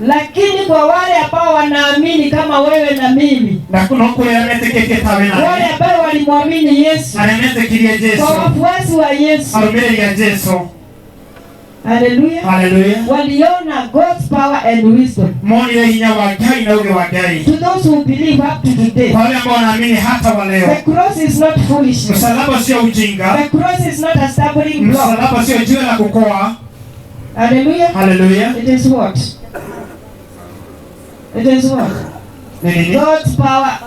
Lakini kwa wale ambao wanaamini kama wewe na mimi, na kuna kule ametekeke tawe na wale ambao walimwamini Yesu, anametekilia Yesu, kwa wafuasi wa Yesu, alumele ya Yesu. Hallelujah. Hallelujah. Waliona God's power and wisdom. Moni ya hinya wa gai na uge wa gai. To those who believe up to today. Wale ambao wanaamini hata wa leo. The cross is not foolish. Msalaba sio ujinga. The cross is not a stumbling block. Msalaba sio jiwe la kukoa. Hallelujah. Hallelujah. It is what? It is what? Nini? God's power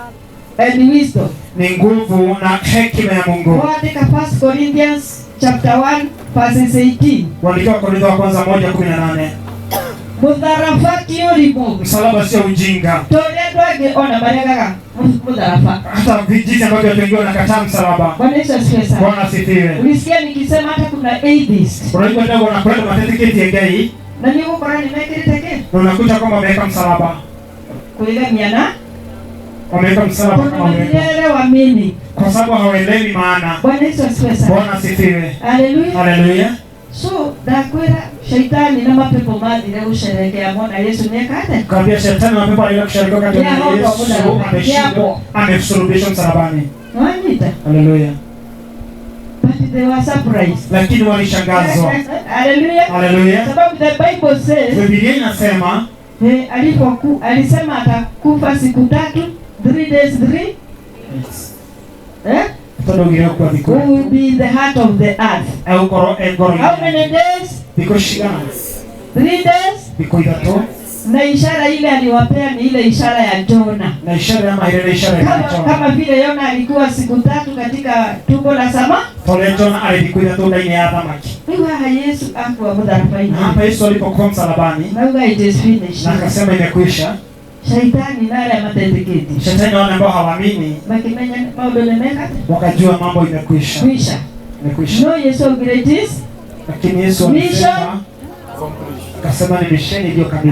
and wisdom. Ni nguvu na hekima ya Mungu. Katika 1 Corinthians chapter 1 verses 18. Waandika Korintho wa kwanza 1:18. Mudharafati yolimu. Msalaba sio ujinga. Toledwage ona baraka mudharafa. Hata vijiji ambavyo watu wengi wanakataa msalaba. Bwana Yesu asifiwe. Bwana asifiwe. Ulisikia nikisema hata kuna atheist. Unajua ndio wanakwenda matetiketi ya gai. Na ndio Qur'ani imekiteke. Na unakuta kwamba wameweka msalaba. Kuiga miana. Wameweka msalaba kama wameweka mimi. Kwa sababu hawaelewi maana. Bwana Yesu asifiwe. Bwana asifiwe. Haleluya. Haleluya. So dakwera shaitani na mapepo madhi leo sherekea mwana Yesu niekate. Kaambia shetani na mapepo alikuwa kusherehekea kati ya Yesu ameshindwa, amesulubishwa msalabani. Wanyita. Haleluya. But they were surprised. Lakini walishangazwa. Haleluya. Haleluya. Sababu the Bible says, Biblia inasema alisema atakufa siku 3, 3 days 3. Who will be in the heart of the earth? How many days? 3 days. Na ishara ile aliwapea ni ile ishara ya Jona. Na ishara ya ile ishara ya Jona. Kama vile Yona alikuwa siku 3 katika tumbo la samaki. Pole Jona alikuwa ndani ya samaki. Wewe Yesu akwa mudharafaini. Hapa Yesu alipokuwa msalabani. Na it is finished. Na akasema imekwisha. Shaitani nale amatentiketi. Shetani wale ambao hawaamini. Bakimenya maodolemeka. Wakajua mambo imekwisha. Kwisha. Imekwisha. No Yesu greatest. Lakini Yesu alisema akasema ni misheni iliyo kamili.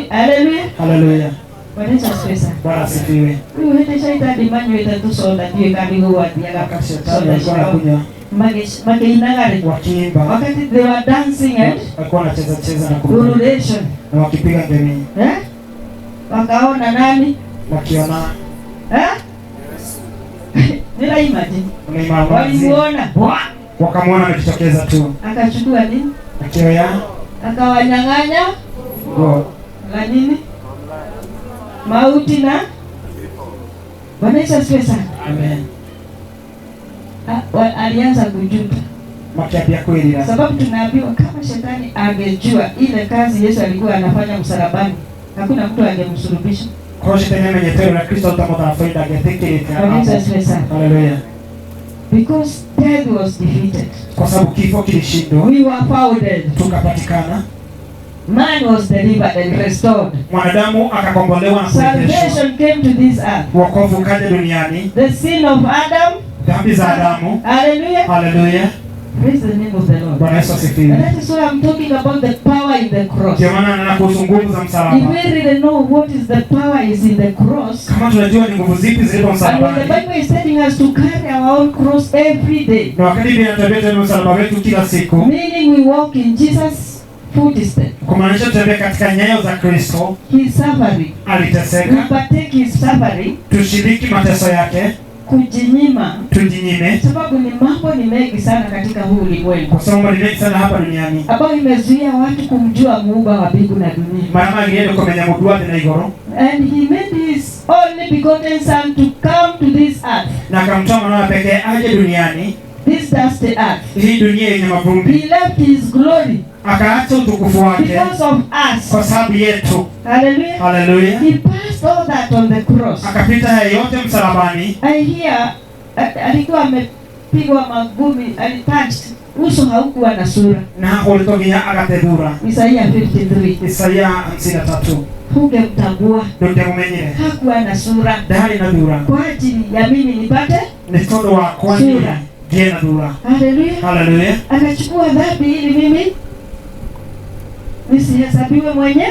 Haleluya. Haleluya. Bwana asifiwe. Bwana asifiwe. Wewe shaitani manyo itatusoda ndiye kamigo wapi akakasha tani alikuwa anakunywa. Mageinagare wakiimba. Wakati they were dancing and walikuwa wanacheza na kuruka. Na wakipiga ngemi. Wakaona nani? Wakiona. Nila imagine. Walimuona. Wakamuona amejitokeza tu. Akachukua nini? Akioya. Akawanyang'anya. La nini? Mauti na Bwana Yesu asifiwe sana. Amen. Alianza kujuta. Makiambia kweli. Sababu tunaambiwa kama shetani angejua ile kazi Yesu alikuwa anafanya msalabani, hakuna mtu angemsulubisha. Kwa shetani amenyetero na Kristo utamota faida angetekeleza. Hallelujah. Because death was defeated. Kwa sababu kifo kilishindwa. We were founded. Tukapatikana. Man was delivered and restored. Mwanadamu akakombolewa na kurejeshwa. Salvation came to this earth. Wokovu kaja duniani. The sin of Adam. Dhambi za Adamu. Hallelujah. Hallelujah. Praise the name of the Lord. Bwana Yesu asifiwe. That is why I'm talking about the power in the cross. Ndio maana ninakuhusu nguvu za msalaba. If we really know what is the power is in the cross. Kama tunajua ni nguvu zipi zilizo msalabani. And the Bible is telling us to carry our own cross every day. Na wakati Biblia inatuambia msalaba wetu kila siku. Meaning we walk in Jesus' footsteps. Kumaanisha tutembea katika nyayo za Kristo. His suffering. Aliteseka. We partake his suffering. Tushiriki mateso yake. Kujinyima. Tujinyime. Sababu ni mambo ni mengi sana katika huu ulimwengu. Kwa sababu ni mengi sana hapa duniani. Ambao imezuia watu kumjua Muumba wa mbingu na dunia. Mama alienda kumenya mudua na igoro. And he made his only begotten son to come to this earth. Na akamtoa mwanawe pekee aje duniani. This dusty earth. Hii dunia yenye mavumbi. He left his glory. Akaacha utukufu wake. Because of us. Kwa sababu yetu. Hallelujah. Hallelujah. He passed all that on the cross. Akapita haya yote msalabani. I hear alikuwa alipigwa magumi, alipunched. Uso haukuwa na sura. Na ulitogia agatethura. Isaia 53. Isaia 53. Hungemtambua. Ndungemumenyere. Hakuwa na sura. Ndari na thura. Kwa ajili ya mimi nipate ni tondu wa kwani ngie na thura. Haleluya. Haleluya. Akachukua dhambi ili mimi nisihesabiwe mwenye.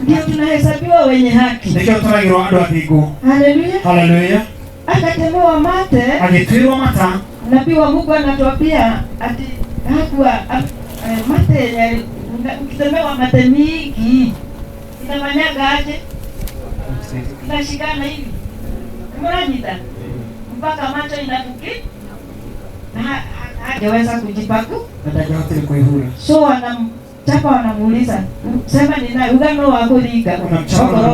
Ndio tunahesabiwa wenye haki. Nikio turagirwo andu athingu. Haleluya. Haleluya. Akatemewa mate. Agitwirwo mata. Nabii wa Mungu anatuambia ati hakuwa mate, ukitemewa mate mingi inafanyaga aje? Inashikana hivi. Mrajita. Mpaka macho inafuki. Na hajaweza kujipaku. Hajaweza kuihura. So chapa wanamuuliza, sema ni nani? Ugano wako liga.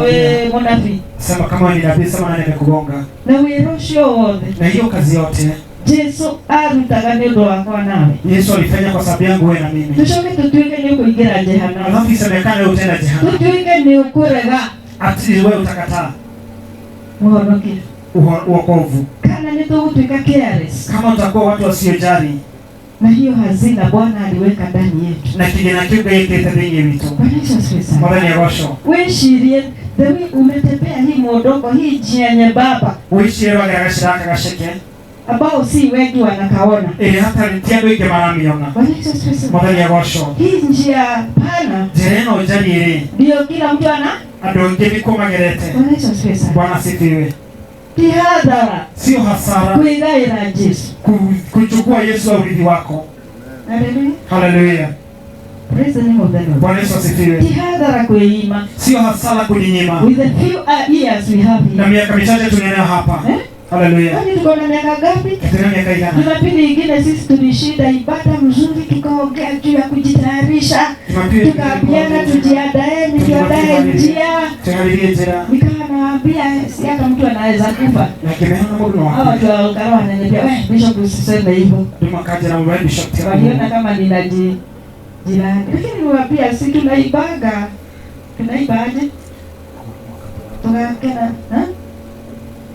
Wewe munafi. Sema kama ni nabii, sema nani amekugonga. Na wirosho wote. Na hiyo kazi yote Yesu arutaga nĩ ũndũ wakwa nawe. Yesu alifanya kwa sababu yangu wewe na mimi. Tucoke tutuike nĩ ũkũingĩra jehanamu. Alafu isemekane utenda jehanamu. Tutuike nĩ ũkũrega. Ati wewe utakataa Mũhonokia. Wokovu. Kana nĩ tũgũtuĩka careless. Kama utakuwa watu wasiojali. Na hiyo hazina Bwana aliweka ndani yetu. Na kigina kiugo yekete thĩinĩ witũ. Bwana Yesu asifiwe sana. Mwathani agocwo. Wĩcirie dewi umetembea hii mwondoko hii njia nyembamba. Wĩcirie wagera gaciraka gaceke. Ambao si wengi wanakaona. Hata ti andũ aingĩ maramiona. Bwana Yesu asifiwe sana. Mwathani agocwo. Hii njia pana. Njĩra ĩno njariĩ ndio kila mtu ana. Andũ aingĩ nĩkũmagerete. Bwana Yesu asifiwe sana. Bwana asifiwe. Tihadhara. Sio hasara. Kuigaira Yesu. Kuchukua Yesu wa urithi wako. Haleluya. Haleluya. Praise the name of the Lord. Bwana Yesu asifiwe. Tihadhara kuima. Sio hasara kujinyima. With the few years we have here. Na miaka michache tunayo hapa. Haleluya. Kwani tuko na miaka ngapi? Tuna miaka gani? Jumapili nyingine sisi tulishinda ibada mzuri, tukaongea juu ya kujitayarisha. Tukaambiana tujiandae njia. Tuangalie njia. Nikawa nawaambia si hata mtu anaweza kufa. Na kimeona mbona wako. Hawa watu wa Ukara wananiambia, Bishop usiseme hivyo. Ndio mkaja na mbona Bishop tena. Waliona kama ninaji jirani. Lakini niwaambia si tunaibaga. Tunaibaje? Tukakena,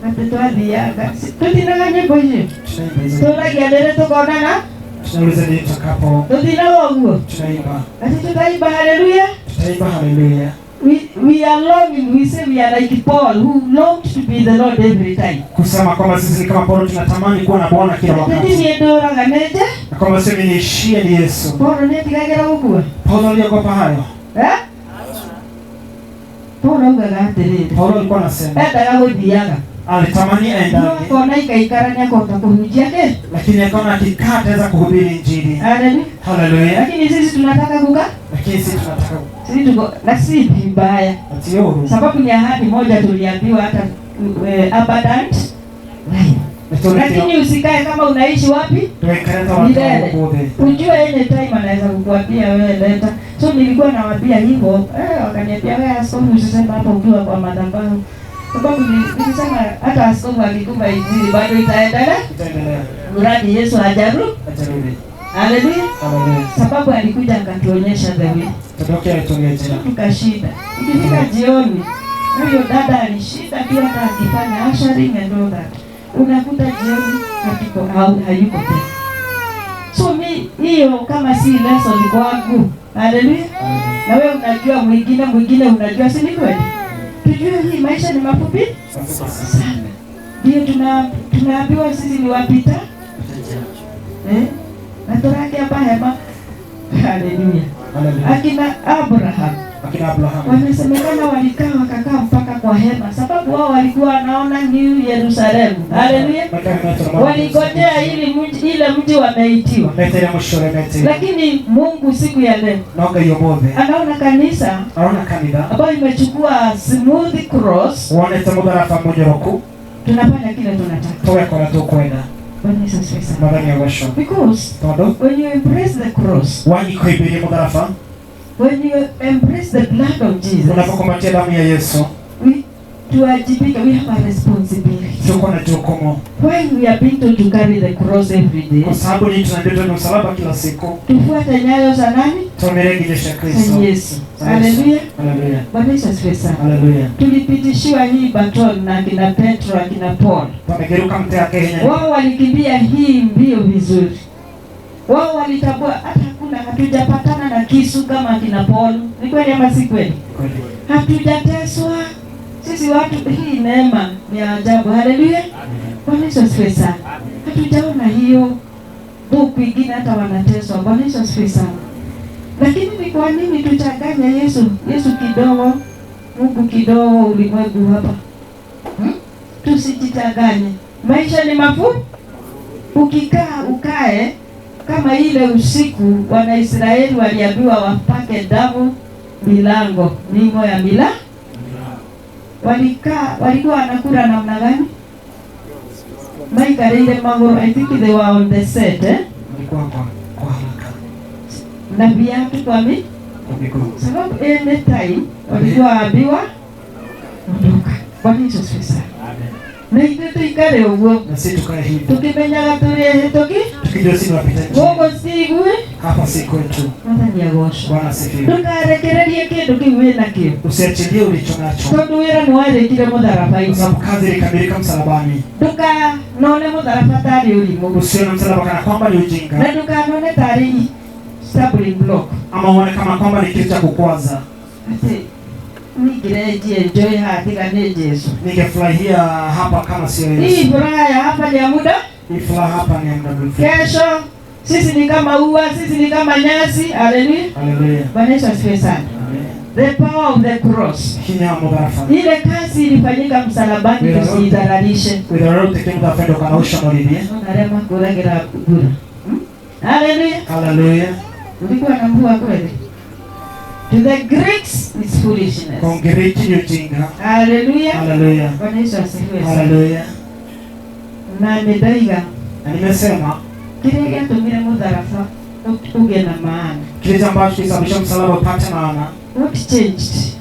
atitwathiaga tutinaga nyĩmbo icio tũragia rĩrĩ tũkonana tunauliza nini tutakapo tutinaga ũguo tunaimba ati tutaimba haleluya tutaimba haleluya. We are longing, we say we are like Paul who longed to be the Lord every time. Kusema kwamba sisi ni kama Paulo tunatamani kuwa na Bwana kila wakati. Ndiye ndoraga neje na kwamba sisi niishie ni Yesu. Paulo netigagĩra gũkua Paulo aliogopa hayo. Paulo augaga atĩrĩrĩ. Paulo alikuwa anasema endaga gũthiaga. Alitamani aendage. Akaona ikaikara akahota kuhujia ke. Lakini akaona akikaa ataweza kuhubiri injili. Haleluya. Haleluya. Lakini sisi tunataka kukaa. Lakini sisi tunataka sisi tuko na si vibaya. Sababu ni ahadi moja tuliambiwa hata abundant. Lakini usikae kama unaishi wapi? Milele. Ujue any time anaweza kukuambia wewe leta. So nilikuwa nawaambia hivyo, wakaniambia wewe askofu usiseme hapa ukiwa kwa madhabahu. Sababu nilisema hata askofu akikupa injili bado itaendelea. Mradi Yesu hajarudi. Haleluya. Sababu alikuja akatuonyesha the way. Tutokea tuonyesha. Tukashinda. Ikifika jioni, huyo dada alishinda pia hata akifanya ushering and all that. Unakuta jioni hayuko tena. So hiyo kama si lesson kwangu. Haleluya. Na wewe unajua mwingine unajua si ni kweli? Tujue hii maisha ni mafupi sana. Ndio tunaambiwa sisi ni wapita. Na torake hapa hema. Haleluya. Akina Abraham wamesemekana wakakaa mpaka kwa hema, sababu wao walikuwa wanaona New Yerusalemu. Haleluya. Waligojea ile mji wameitiwa. Lakini Mungu siku ya leo anaona kanisa ambayo imechukua smooth cross. Tunafanya kile tunataka. Because when you embrace the cross, when you embrace the blood of Jesus, unapokumbatia damu ya Yesu, tuwajibike. We have a responsibility. Tuko na jukumu. When we are being told to carry the cross every day. Kwa sababu ni tunaambiwa na msalaba kila siku. Tufuate nyayo za nani? Tumerejesha Kristo. Yesu. Haleluya. Haleluya. Bwana Yesu asifiwe sana. Haleluya. Tulipitishiwa hii baton na kina Petro, akina Paul. Tumegeruka mtea Kenya. Wao walikimbia hii mbio vizuri. Wao walitambua hata hakuna, hatujapatana na kisu kama akina Paul. Ni kweli ama si kweli? Kweli. Hatujateswa. Sisi watu, hii neema ni ajabu. Haleluya. Bwana Yesu asifiwe sana. Hatujaona hiyo buku ingine hata wanateswa. Bwana Yesu asifiwe sana. Lakini ni kwa nini tuchanganya Yesu kidogo, Mungu kidogo, ulimwengu hapa? Tusijichanganye. Maisha ni mafupi. Ukikaa ukae kama ile usiku Wanaisraeli waliambiwa wapake damu milango, mingo ya mila. Walikuwa wanakula namna gani? Maikareire magoro, I think they were on the set, Walikuwa kwa haraka. Na viatu kwa miguu. Sababu anytime walikuwa waambiwa ondoka. Bwana Yesu asifiwe sana. Na hivyo tuikare ugo. Na sisi tukae hivi. Tukimenyaga tuli tukijua sisi wapita njia. Gogo sigwe. Hapa si kwetu. Mata ni agosho. Bwana asifiwe. Tukarekererie kindu kiwe nakio. Usiachilie ulicho nacho. Tondu wira ni warekire mutharaba-ini. Kwa sababu kazi ilikamilika msalabani. None mutharaba tari urimo. Usione msalaba kana kwamba ni ujinga. Na none tari stumbling block. Ama uone kama kwamba ni kitu cha kukwaza. Ati nigereje enjoy hatiga ni Yesu. Ningefurahia hapa kama sio Yesu. Hii furaha ya hapa ni ya muda. Hii furaha hapa ni ya muda mrefu. Kesho sisi ni kama ua, sisi ni kama nyasi. Haleluya. Haleluya. Bwana Yesu asifiwe sana. The power of the cross. Ile kazi ilifanyika msalabani, tusiidharalishe. Unarema kuregera bure. Haleluya. Haleluya. Ulikuwa na mbua kweli. To the Greeks is foolishness. Kongereti ni ujinga. Haleluya. Haleluya. Bwana Yesu asifiwe sana. Haleluya. Na nimedaiga. Na nimesema kile kiatumire mudharafa uge na maana. Kile ambacho kisababisha msalaba upate maana. What changed?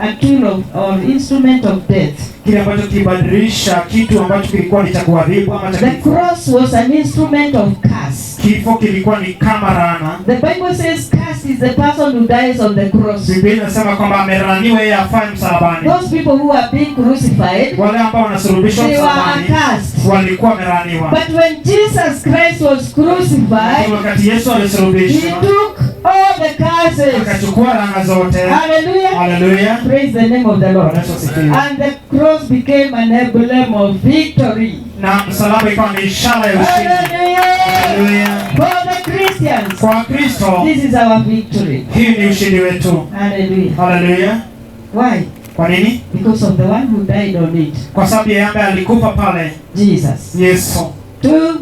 A tool or instrument of death. Kile ambacho kibadilisha kitu ambacho kilikuwa ni cha kuadhibu ama cha kifo. The cross was an instrument of curse. Kifo kilikuwa ni kama laana. The Bible says curse is the person who dies on the cross. Biblia inasema kwamba amelaniwa yeye afaye msalabani. Those people who are being crucified, wale ambao wanasulubishwa msalabani, walikuwa wamelaniwa. But when Jesus Christ was crucified, wakati Yesu alisulubishwa, he took all the curses. Akachukua laana zote. Hallelujah. Hallelujah. Praise the name of the Lord. And the cross became an emblem of victory. Na msalaba ikawa ni ishara ya ushindi. Hallelujah. For the Christians, kwa Kristo, this is our victory. Hii ni ushindi wetu. Hallelujah. Hallelujah. Why? Kwa nini? Because of the one who died on it. Kwa sababu yeye ambaye alikufa pale, Jesus. Yesu. Two,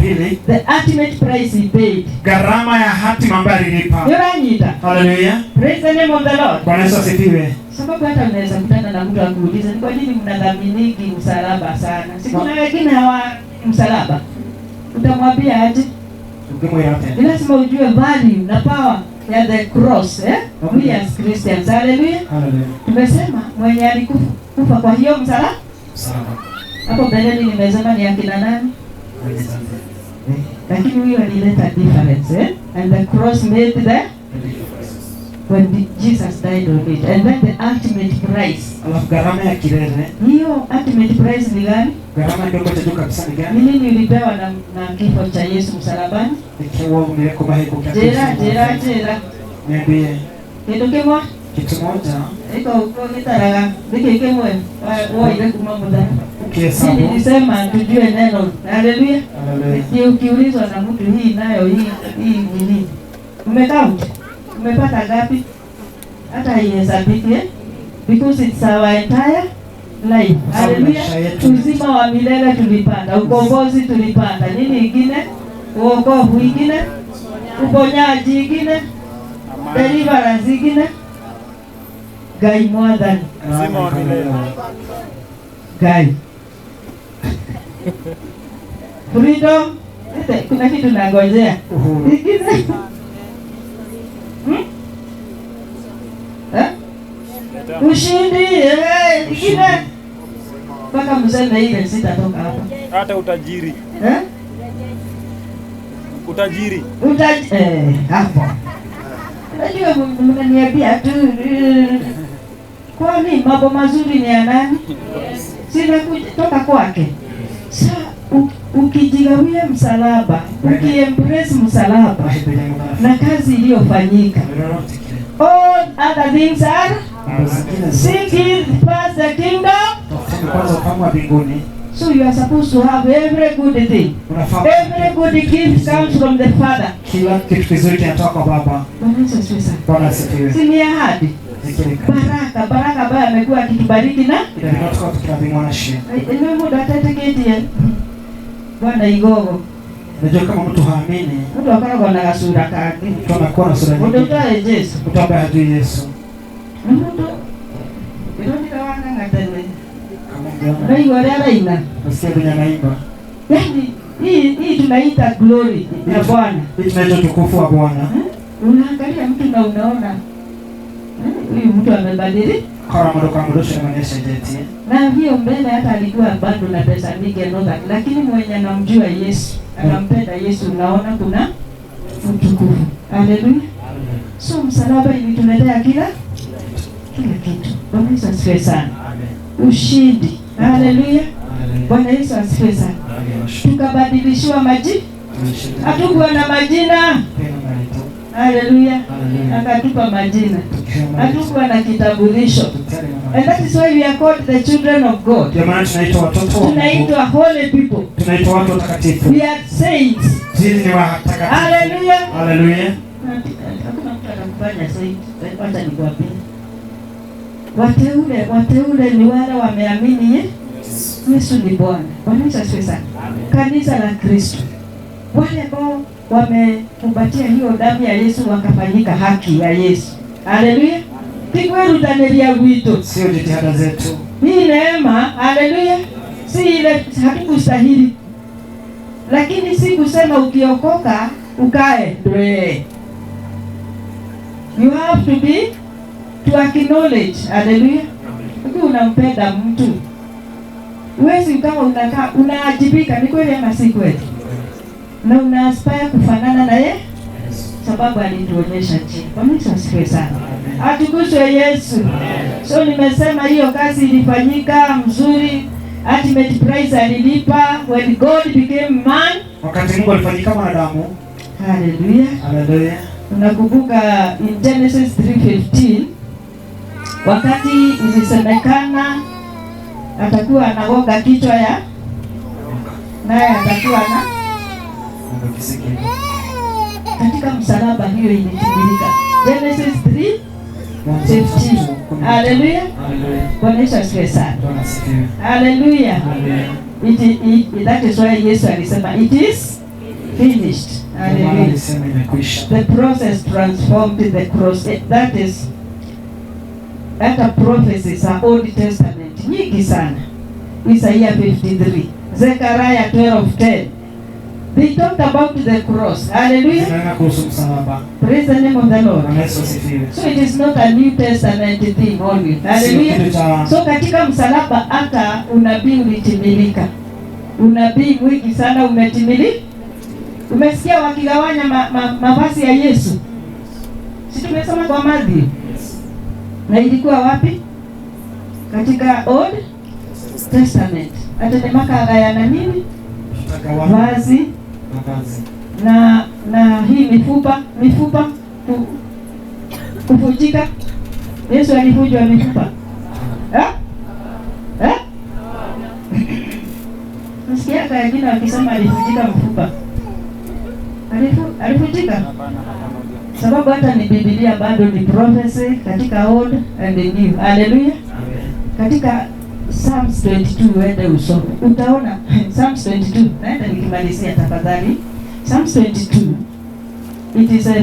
pili, the ultimate price he paid. Gharama ya hatima ambayo alilipa. Yoranyita. Hallelujah. Praise the name of the Lord. Bwana Yesu asifiwe. Sababu hata unaweza kutana na mtu akuuliza ni kwa nini mnadhaminiki msalaba sana? Si kuna wengine hawa msalaba. Utamwambia aje? Ni lazima ujue value na power ya the cross, we as Christians. Hallelujah. Hallelujah. Tumesema mwenye alikufa kwa hiyo msalaba. Hapo mbeleni nimesema ni akina nani? Lakini huyo alileta difference, and the cross made the when Jesus died on it, and then the ultimate price. Alafu gharama ya kilele. Hiyo ultimate price ni gani? Gharama ndio kwa juu kabisa ni gani? Nini ilipewa na kifo cha Yesu msalabani? Ikiwa umeweka mahali kwa Jera. Niambie. Kitu moja. Iko uko kitaraga. Niki wewe ile kuma muda. Kihesabu. Nilisema tujue neno. Haleluya. Haleluya. Ukiulizwa na mtu hii nayo hii nini? Umekaunt? Umepata gapi? Hata ihesabiki, because it's our entire life. Haleluya. Uzima wa milele tulipata, ukombozi tulipata. Nini ingine? Wokovu ingine? Uponyaji ingine? Deliverance ingine? Gai mwadhani. Uzima wa milele. Gai. Freedom. Kuna kitu nangojea. Ingine? Ushindi, mpaka mseme ile sitatoka hapa. Hata utajiri. Utajiri. Hapo. Unajua mnaniambia tu kwani mambo mazuri ni ya nani? Sina kutoka kwake. Sasa ukijigawia msalaba, ukiembrace msalaba na kazi iliyofanyika, all other things are seek ye first the kingdom. So you are supposed to have every good thing. Every good gift comes from the Father. Kila kitu kizuri kinatoka kwa Baba. Bwana asifiwe. Si ni ahadi. Baraka ambayo amekuwa akitubariki na ndio muda atatekeje. Bwana igogo. Unajua kama mtu haamini, mtu akana na kasura kake. Mtu anakuwa na sura nyingine. Mtu atae Yesu. Mtu ambaye hajui Yesu. Mtu ndio kawana ngatele. Ndio wale ina. Nasikia dunia naimba. Yaani hii tunaita glory ya Bwana. Hii tunaita utukufu wa Bwana. Unaangalia mtu na unaona huyu mtu amebadilika. Kama mdoka inaonyesha jeti. Na hiyo mbele hata alikuwa bado na pesa nyingi ndoka, lakini mwenye anamjua Yesu, anampenda Yesu, unaona kuna utukufu. Haleluya. So msalaba ilituletea kila kitu. Bwana Yesu asifiwe sana. Ushindi. Haleluya. Bwana Yesu asifiwe sana. Tukabadilishiwa majina. Hatukuwa na majina. Haleluya. Akatupa majina. Hatukuwa na kitambulisho. And that is why we are called the children of God. Jamani, tunaitwa watoto wa Mungu. Tunaitwa holy people. Tunaitwa watu watakatifu. We are saints. Sisi ni watakatifu. Haleluya. Haleluya. Hakuna mtu atakufanya saint. Wacha nikwambie. Wateule ni wale wameamini Yesu ni Bwana. Bwana Yesu asifiwe sana. Kanisa la Kristo. Wale ambao wamekumbatia hiyo damu ya Yesu wakafanyika haki ya Yesu. Haleluya. Tikweru tanelia wito. Sio jitihada zetu. Hii neema, haleluya. Si ile hatukustahili. Lakini si kusema ukiokoka ukae ndwe. You have to acknowledge, haleluya. Ukiwa unampenda mtu, uwezi kama unakaa unaajibika, ni kweli ama si kweli? Na unaaspire kufanana na yeye sababu alituonyesha njia. Bwana Yesu asifiwe sana. Atukuzwe Yesu. So nimesema hiyo kazi ilifanyika mzuri. Ultimate price alilipa when God became man. Wakati Mungu alifanyika mwanadamu. Haleluya. Haleluya. Unakumbuka in Genesis 3:15 wakati ilisemekana atakuwa anagonga kichwa ya naye atakuwa na katika msalaba hiyo ilitimilika. Genesis 3:15. Haleluya. Bwana Yesu asifiwe sana. Haleluya. That is why Yesu alisema it is finished. Haleluya. The process transformed the cross. That is hata prophecies are Old Testament nyingi sana. Isaiah 53, Zechariah 12:10. They talked about the cross. Hallelujah. Praise the name of the Lord. So it is not a New Testament thing only. Hallelujah. So katika msalaba hata unabii ulitimilika. Unabii mwingi sana umetimilika. Umesikia wakigawanya mavazi ya Yesu? Si tumesoma kwa Mathayo? Na ilikuwa wapi? Katika Old Testament. Atetemaka agayana nini? Vazi na hii mifupa kuvunjika. Yesu alivunjwa mifupa. Nasikia kwa wengine wakisema alivunjika mfupa. Alivunjika? Sababu hata ni Biblia bado ni prophecy katika Old and the New. Hallelujah. Katika Psalms 22 uende usome. Utaona Psalms 22. Naenda nikimalizia tafadhali. Psalms 22. It is a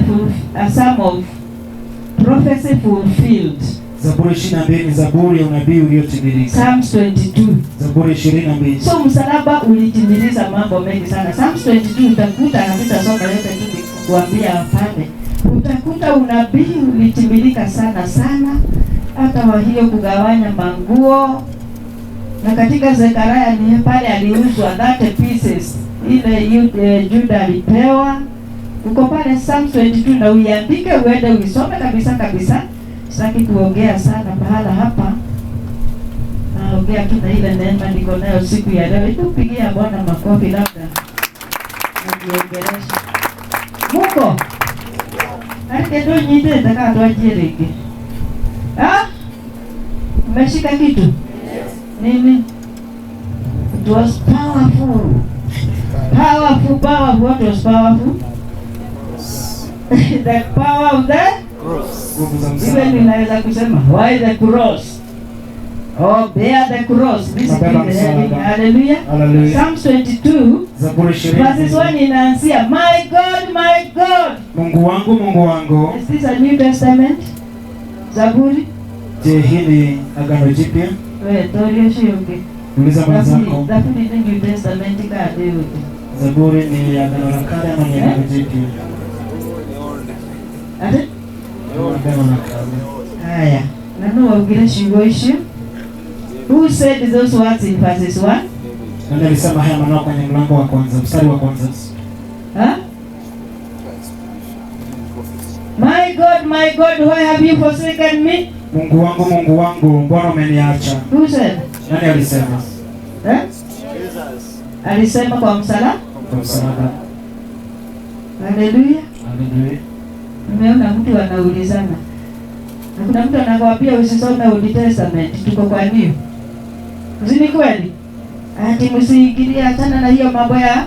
psalm of prophecy fulfilled. Zaburi 22 ni zaburi ya unabii uliotimilika. Psalms 22. Zaburi 22. So msalaba ulitimiliza mambo mengi sana. Psalms 22 utakuta na tutasoma yote tu kuambia pale. Utakuta unabii ulitimilika sana sana. Hata wa hiyo kugawanya manguo Na katika Zekaria ni pale aliuzwa 30 pieces. Ile Juda alipewa. Uko pale Psalm 22 na uiandike uende uisome kabisa. Sitaki kuongea sana pahala hapa. Naongea tu na ile neema niko nayo siku ya leo. Tupigia Bwana makofi labda. Niongelesha. Mungu. Hadi ndio nyite nitakato jiriki. Umeshika kitu? Yes. Nini? It was powerful. What was powerful? The power of the cross. Even ninaweza kusema why the cross? Oh, bear the cross. Hallelujah. Psalms 22 verses 1 inaanzia my God, Mungu wangu. Is this a New Testament? Zaburi? Je, hili Agano Jipya? Wewe torio shioke. Uliza mwenzako. Zaburi ni New Testament kadi. Zaburi ni Agano la Kale ama ni Agano Jipya? Ate? Agano la Kale. Haya. Nanu waugire shingo ishu. Who said those words in verses 1? Nani alisema haya maneno kwenye mlango wa kwanza, mstari wa kwanza? My God, why have you forsaken me? Mungu wangu, mbona umeniacha? Who said? Nani alisema? Jesus. Alisema kwa msalaba? Kwa msalaba. Hallelujah. Nimeona mtu anaulizana. Na kuna mtu anakuambia usisome Old Testament, tuko kwa New. Ni kweli? Ati msiingilie sana na hiyo mambo ya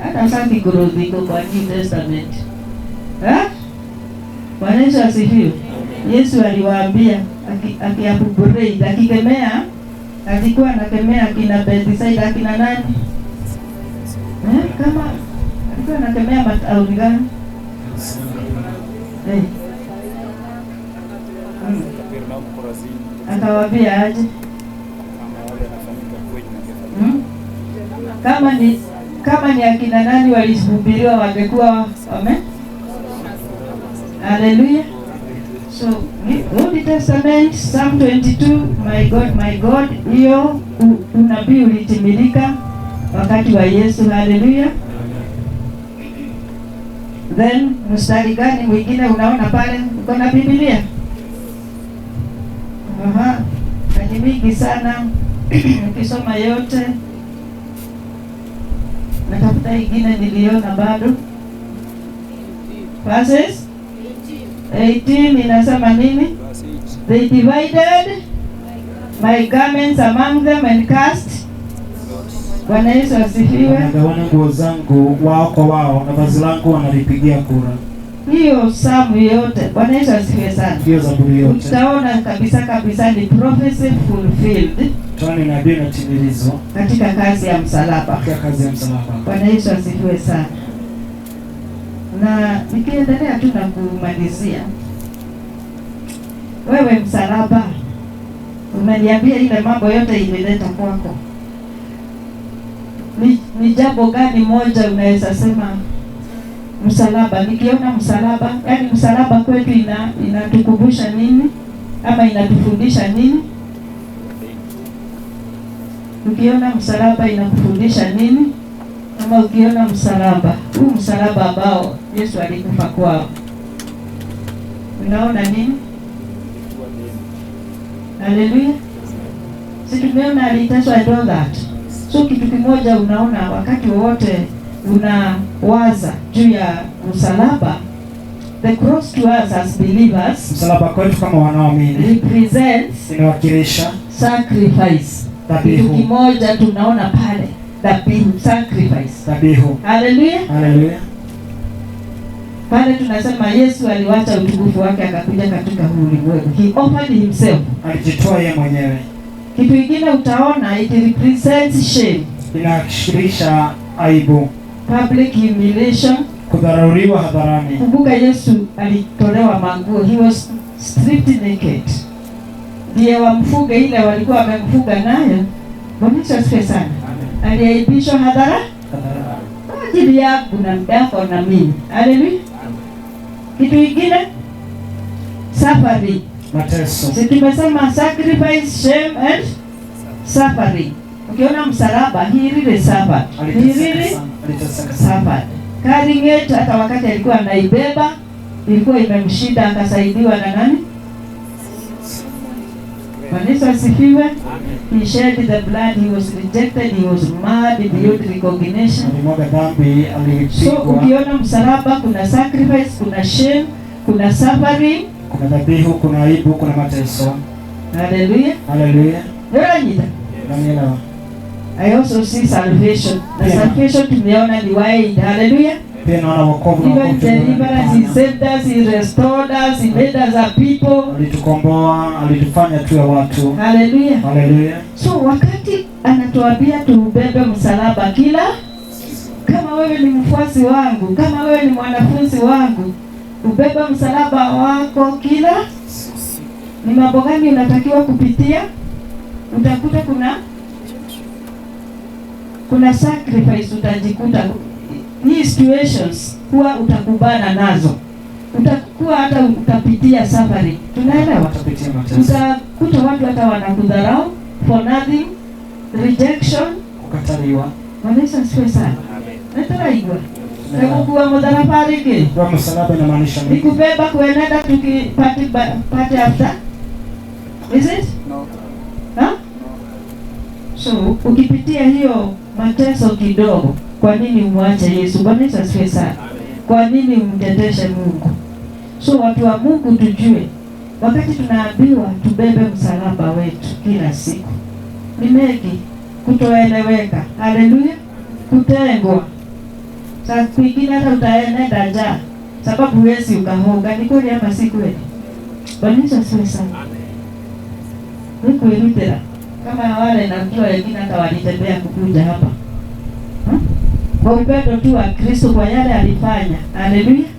hata sasa kurudi kwa New Testament. Bwana Yesu asifiwe. Yesu aliwaambia akiabuburai akikemea, alikuwa anakemea kina Bethsaida akina nani? Kama alikuwa anakemea matauni gani? Akawaambia aje? Kama ni akina nani walihubiriwa wangekuwa wame? Hallelujah. So, Old Testament, Psalm 22, my God, hiyo unabii ulitimilika wakati wa Yesu. Hallelujah. Then, mstari gani mwingine unaona pale? Uko na Biblia? Ni mingi sana. Ukisoma yote. Natafuta ingine niliona bado. Verses 18 inasema nini? They divided my garments among them and cast. Bwana Yesu asifiwe. Wanagawana nguo zangu wao kwa wao na vazi langu wanalipigia kura. Hiyo Psalm yote. Bwana Yesu asifiwe sana. Hiyo Zaburi yote. Utaona kabisa ni prophecy fulfilled. Tuone nabii anatimilizwa katika kazi ya msalaba. Bwana Yesu asifiwe sana. Na nikiendelea tu na kumalizia. Wewe msalaba, umeniambia ile mambo yote imeleta kwako. Ni jambo gani moja unaweza sema msalaba? Nikiona msalaba, yani msalaba kwetu inatukumbusha nini? Ama inatufundisha nini? Ukiona msalaba inakufundisha nini? Ama ukiona msalaba, huu msalaba ambao Yesu alikufa kwao, unaona nini? Hallelujah. Si tumeona aliteswa and all that. So kitu kimoja unaona wakati wote unawaza juu ya msalaba, the cross to us as believers, msalaba kwetu kama wanaoamini, represents, inawakilisha sacrifice. Kitu kimoja tunaona pale, dhabihu, sacrifice. Dhabihu. Hallelujah. Hallelujah. Pale tunasema Yesu aliwacha utukufu wake akakuja katika ulimwengu. He offered himself. Alijitoa yeye mwenyewe. Kitu kingine utaona it represents shame. Inaashiria aibu. Public humiliation. Kudharauliwa hadharani. Kumbuka Yesu alitolewa manguo. He was stripped naked. Ndiye wamfuge ile walikuwa wamemfuga nayo. Bwana Yesu asifiwe sana. Aliaibishwa hadhara. Kwa ajili yako na yako na mimi. Haleluya. Kitu kingine, suffering. Mateso. Sisi tumesema sacrifice, shame and suffering. Ukiona msalaba, he really suffered. He really suffered. Carrying it, hata wakati alikuwa anaibeba, ilikuwa imemshinda, akasaidiwa na nani? Yesu asifiwe. He shed the blood, he was rejected, he was mad beyond recognition. So ukiona msalaba, kuna sacrifice, kuna shame, kuna suffering, kuna dhabihu, kuna aibu, kuna mateso. Hallelujah. Hallelujah. Ndio. I also see salvation. The salvation tumeona ni wide. Hallelujah. Pia naona wokovu na even deliverance, he saved us, he restored us, he made us a people. Alitukomboa, alitufanya tuwe watu. Hallelujah. Hallelujah. So wakati anatuambia tubebe msalaba kila, kama wewe ni mfuasi wangu, kama wewe ni mwanafunzi wangu, ubebe msalaba wako kila, ni mambo gani unatakiwa kupitia? Utakuta kuna sacrifice, utajikuta hii situations huwa utakubana nazo, utakuwa hata utapitia safari. Tunaelewa, utakuta watu hata wanakudharau for nothing, rejection, kukataliwa. Wanaweza siwe sana. Nataraigwa kama kuwa mdhara parike kwa msalaba inamaanisha nini? Nikubeba kuenenda tukipati after, is it? No. Huh? So ukipitia hiyo mateso kidogo, kwa nini umwache Yesu? Bwana Yesu asifiwe sana. Kwa nini umteteshe Mungu? So watu wa Mungu tujue, wakati tunaambiwa tubebe msalaba wetu kila siku, ni mengi kutoeleweka. Haleluya. Kutengwa. Sasa kwingine hata utaenda njaa sababu huwezi ukahonga. Ni kweli ama si kweli? Bwana Yesu asifiwe sana. Ni kweli tena. Kama wale na mtu wengine hata walitembea kukuja hapa. Kwa upendo tu wa Kristo kwa yale alifanya. Hallelujah.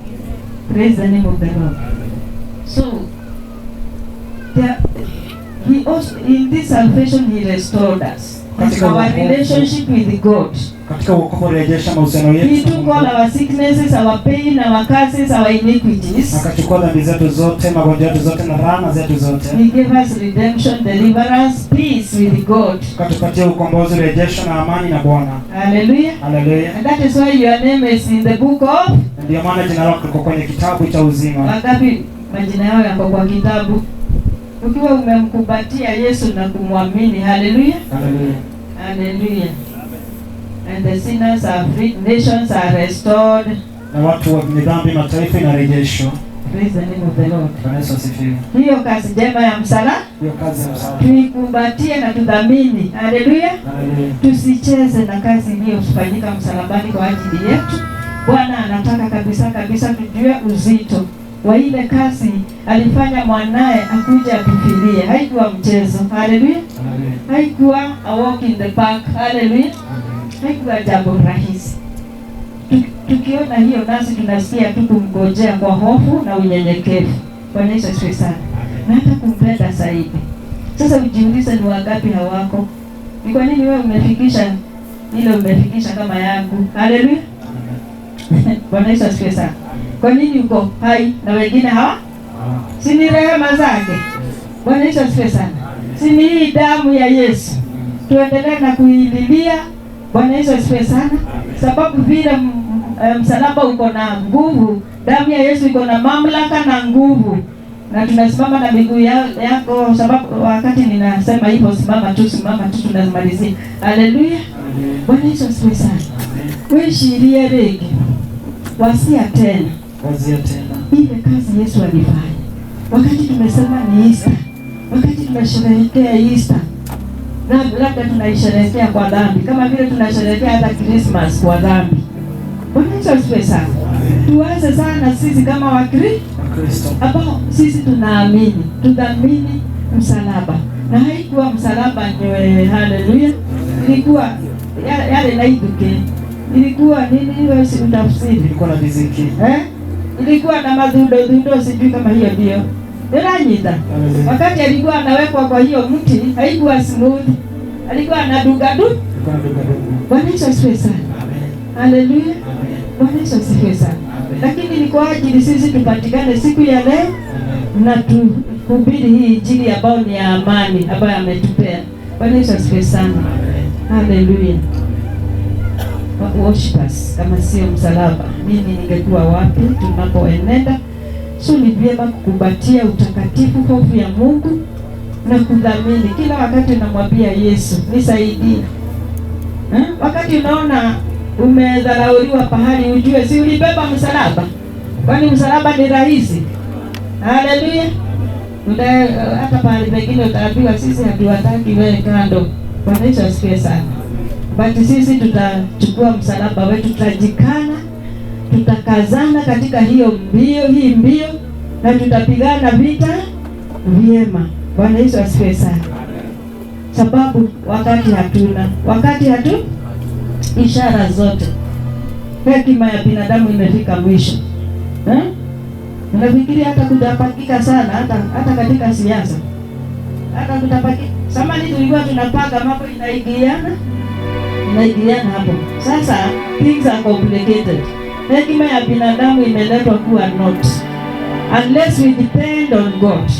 Praise the name of the Lord. So he also, in this salvation, he restored us. Our relationship with God. Katika wokovu rejesha mahusiano yetu. He took all our sicknesses, our pain, our curses, our iniquities. Akachukua dhambi zetu zote, magonjwa yetu zote na laana zetu zote. He gave us redemption, deliverance, peace with God. Akatupatia ukombozi, rejesho na amani na Bwana. Hallelujah. Hallelujah. And that is why your name is in the book of. Ndio maana jina lako liko kwenye kitabu cha uzima. Wangapi majina yao yako kwa kitabu? Ukiwa umemkumbatia Yesu na kumwamini. Hallelujah. Hallelujah. Hallelujah. And the sinners are freed, nations are restored. Na watu wa dhambi mataifa inarejeshwa. Praise the name of the Lord. Bwana Yesu asifiwe. Hiyo kazi njema ya msalaba, hiyo kazi ya msalaba tuikumbatie na tudhamini. Hallelujah. Hallelujah. Tusicheze na kazi iliyofanyika msalabani kwa ajili yetu. Bwana anataka kabisa kabisa tujue uzito wa ile kazi alifanya mwanae akuja atufilie. Haikuwa mchezo. Hallelujah. Haikuwa a walk in the park. Hallelujah. Haikuwa jambo rahisi. Tukiona hiyo nasi tunasikia tu kumgojea kwa hofu na unyenyekevu. Bwana Yesu asifiwe sana. Na hata kumpenda zaidi. Sasa ujiulize ni wangapi hawako? Ni kwa nini wewe umefikisha ile umefikisha kama yangu? Hallelujah. Bwana Yesu asifiwe sana. Kwa nini uko hai na wengine hawa? Si ni rehema zake. Bwana Yesu asifiwe sana. Si ni hii damu ya Yesu. Tuendelee na kuililia. Bwana Yesu asifiwe sana. Sababu vile msalaba uko na nguvu, damu ya Yesu iko na mamlaka na nguvu. Na tunasimama na miguu yako, sababu wakati ninasema hivyo simama tu tunamalizia. Haleluya. Bwana Yesu asifiwe sana. Wewe shiria rege. Wazia tena ile kazi Yesu alifanya. Wakati tumesema ni Easter, wakati tunasherehekea Easter, na labda tunaisherehekea kwa dhambi, kama vile tunasherehekea hata Christmas kwa dhambi. Bwana Yesu asifiwe sana. Tuanze sana sisi kama Wakristo ambao sisi tunaamini, tudhamini msalaba. Na haikuwa msalaba nyewe, haleluya. Ilikuwa yale naiduke. Ilikuwa nini hiyo si utafsiri? Ilikuwa na riziki. Ilikuwa na madhudo sijui kama hiyo ndio. Elanyita. Wakati alikuwa anawekwa kwa hiyo mti, haikuwa smooth. Alikuwa anadugadu. Bwana Yesu asifiwe sana. Haleluya. Bwana Yesu asifiwe sana. Lakini ni kwa ajili sisi tupatikane siku ya leo na tuhubiri hii injili ambayo ni ya amani ambayo ametupea. Bwana Yesu asifiwe sana. Haleluya. Worshipers, kama sio msalaba, mimi ningekuwa wapi tunapoenenda? So ni vyema kukumbatia utakatifu, hofu ya Mungu na kudhamini. Kila wakati unamwambia Yesu, nisaidie. Wakati unaona umedharauliwa pahali, ujue si ulibeba msalaba. Kwani msalaba ni rahisi? Haleluya. Hata pahali pengine utaambiwa sisi hatuwataki wewe kando. Bwana Yesu asifiwe sana. Basi sisi tutachukua msalaba wetu, tutajikana, tutakazana katika hii mbio na tutapigana vita vyema. Bwana Yesu asifiwe sana. Sababu wakati ishara zote, hekima ya binadamu imefika mwisho. Unafikiri hata kutapakika sana, hata katika siasa, hata kutapakika. Samani tulikuwa tunapaka mambo inaingiana hapo. Sasa things are complicated. Hekima ya binadamu imeletwa kuwa not, unless we depend on God.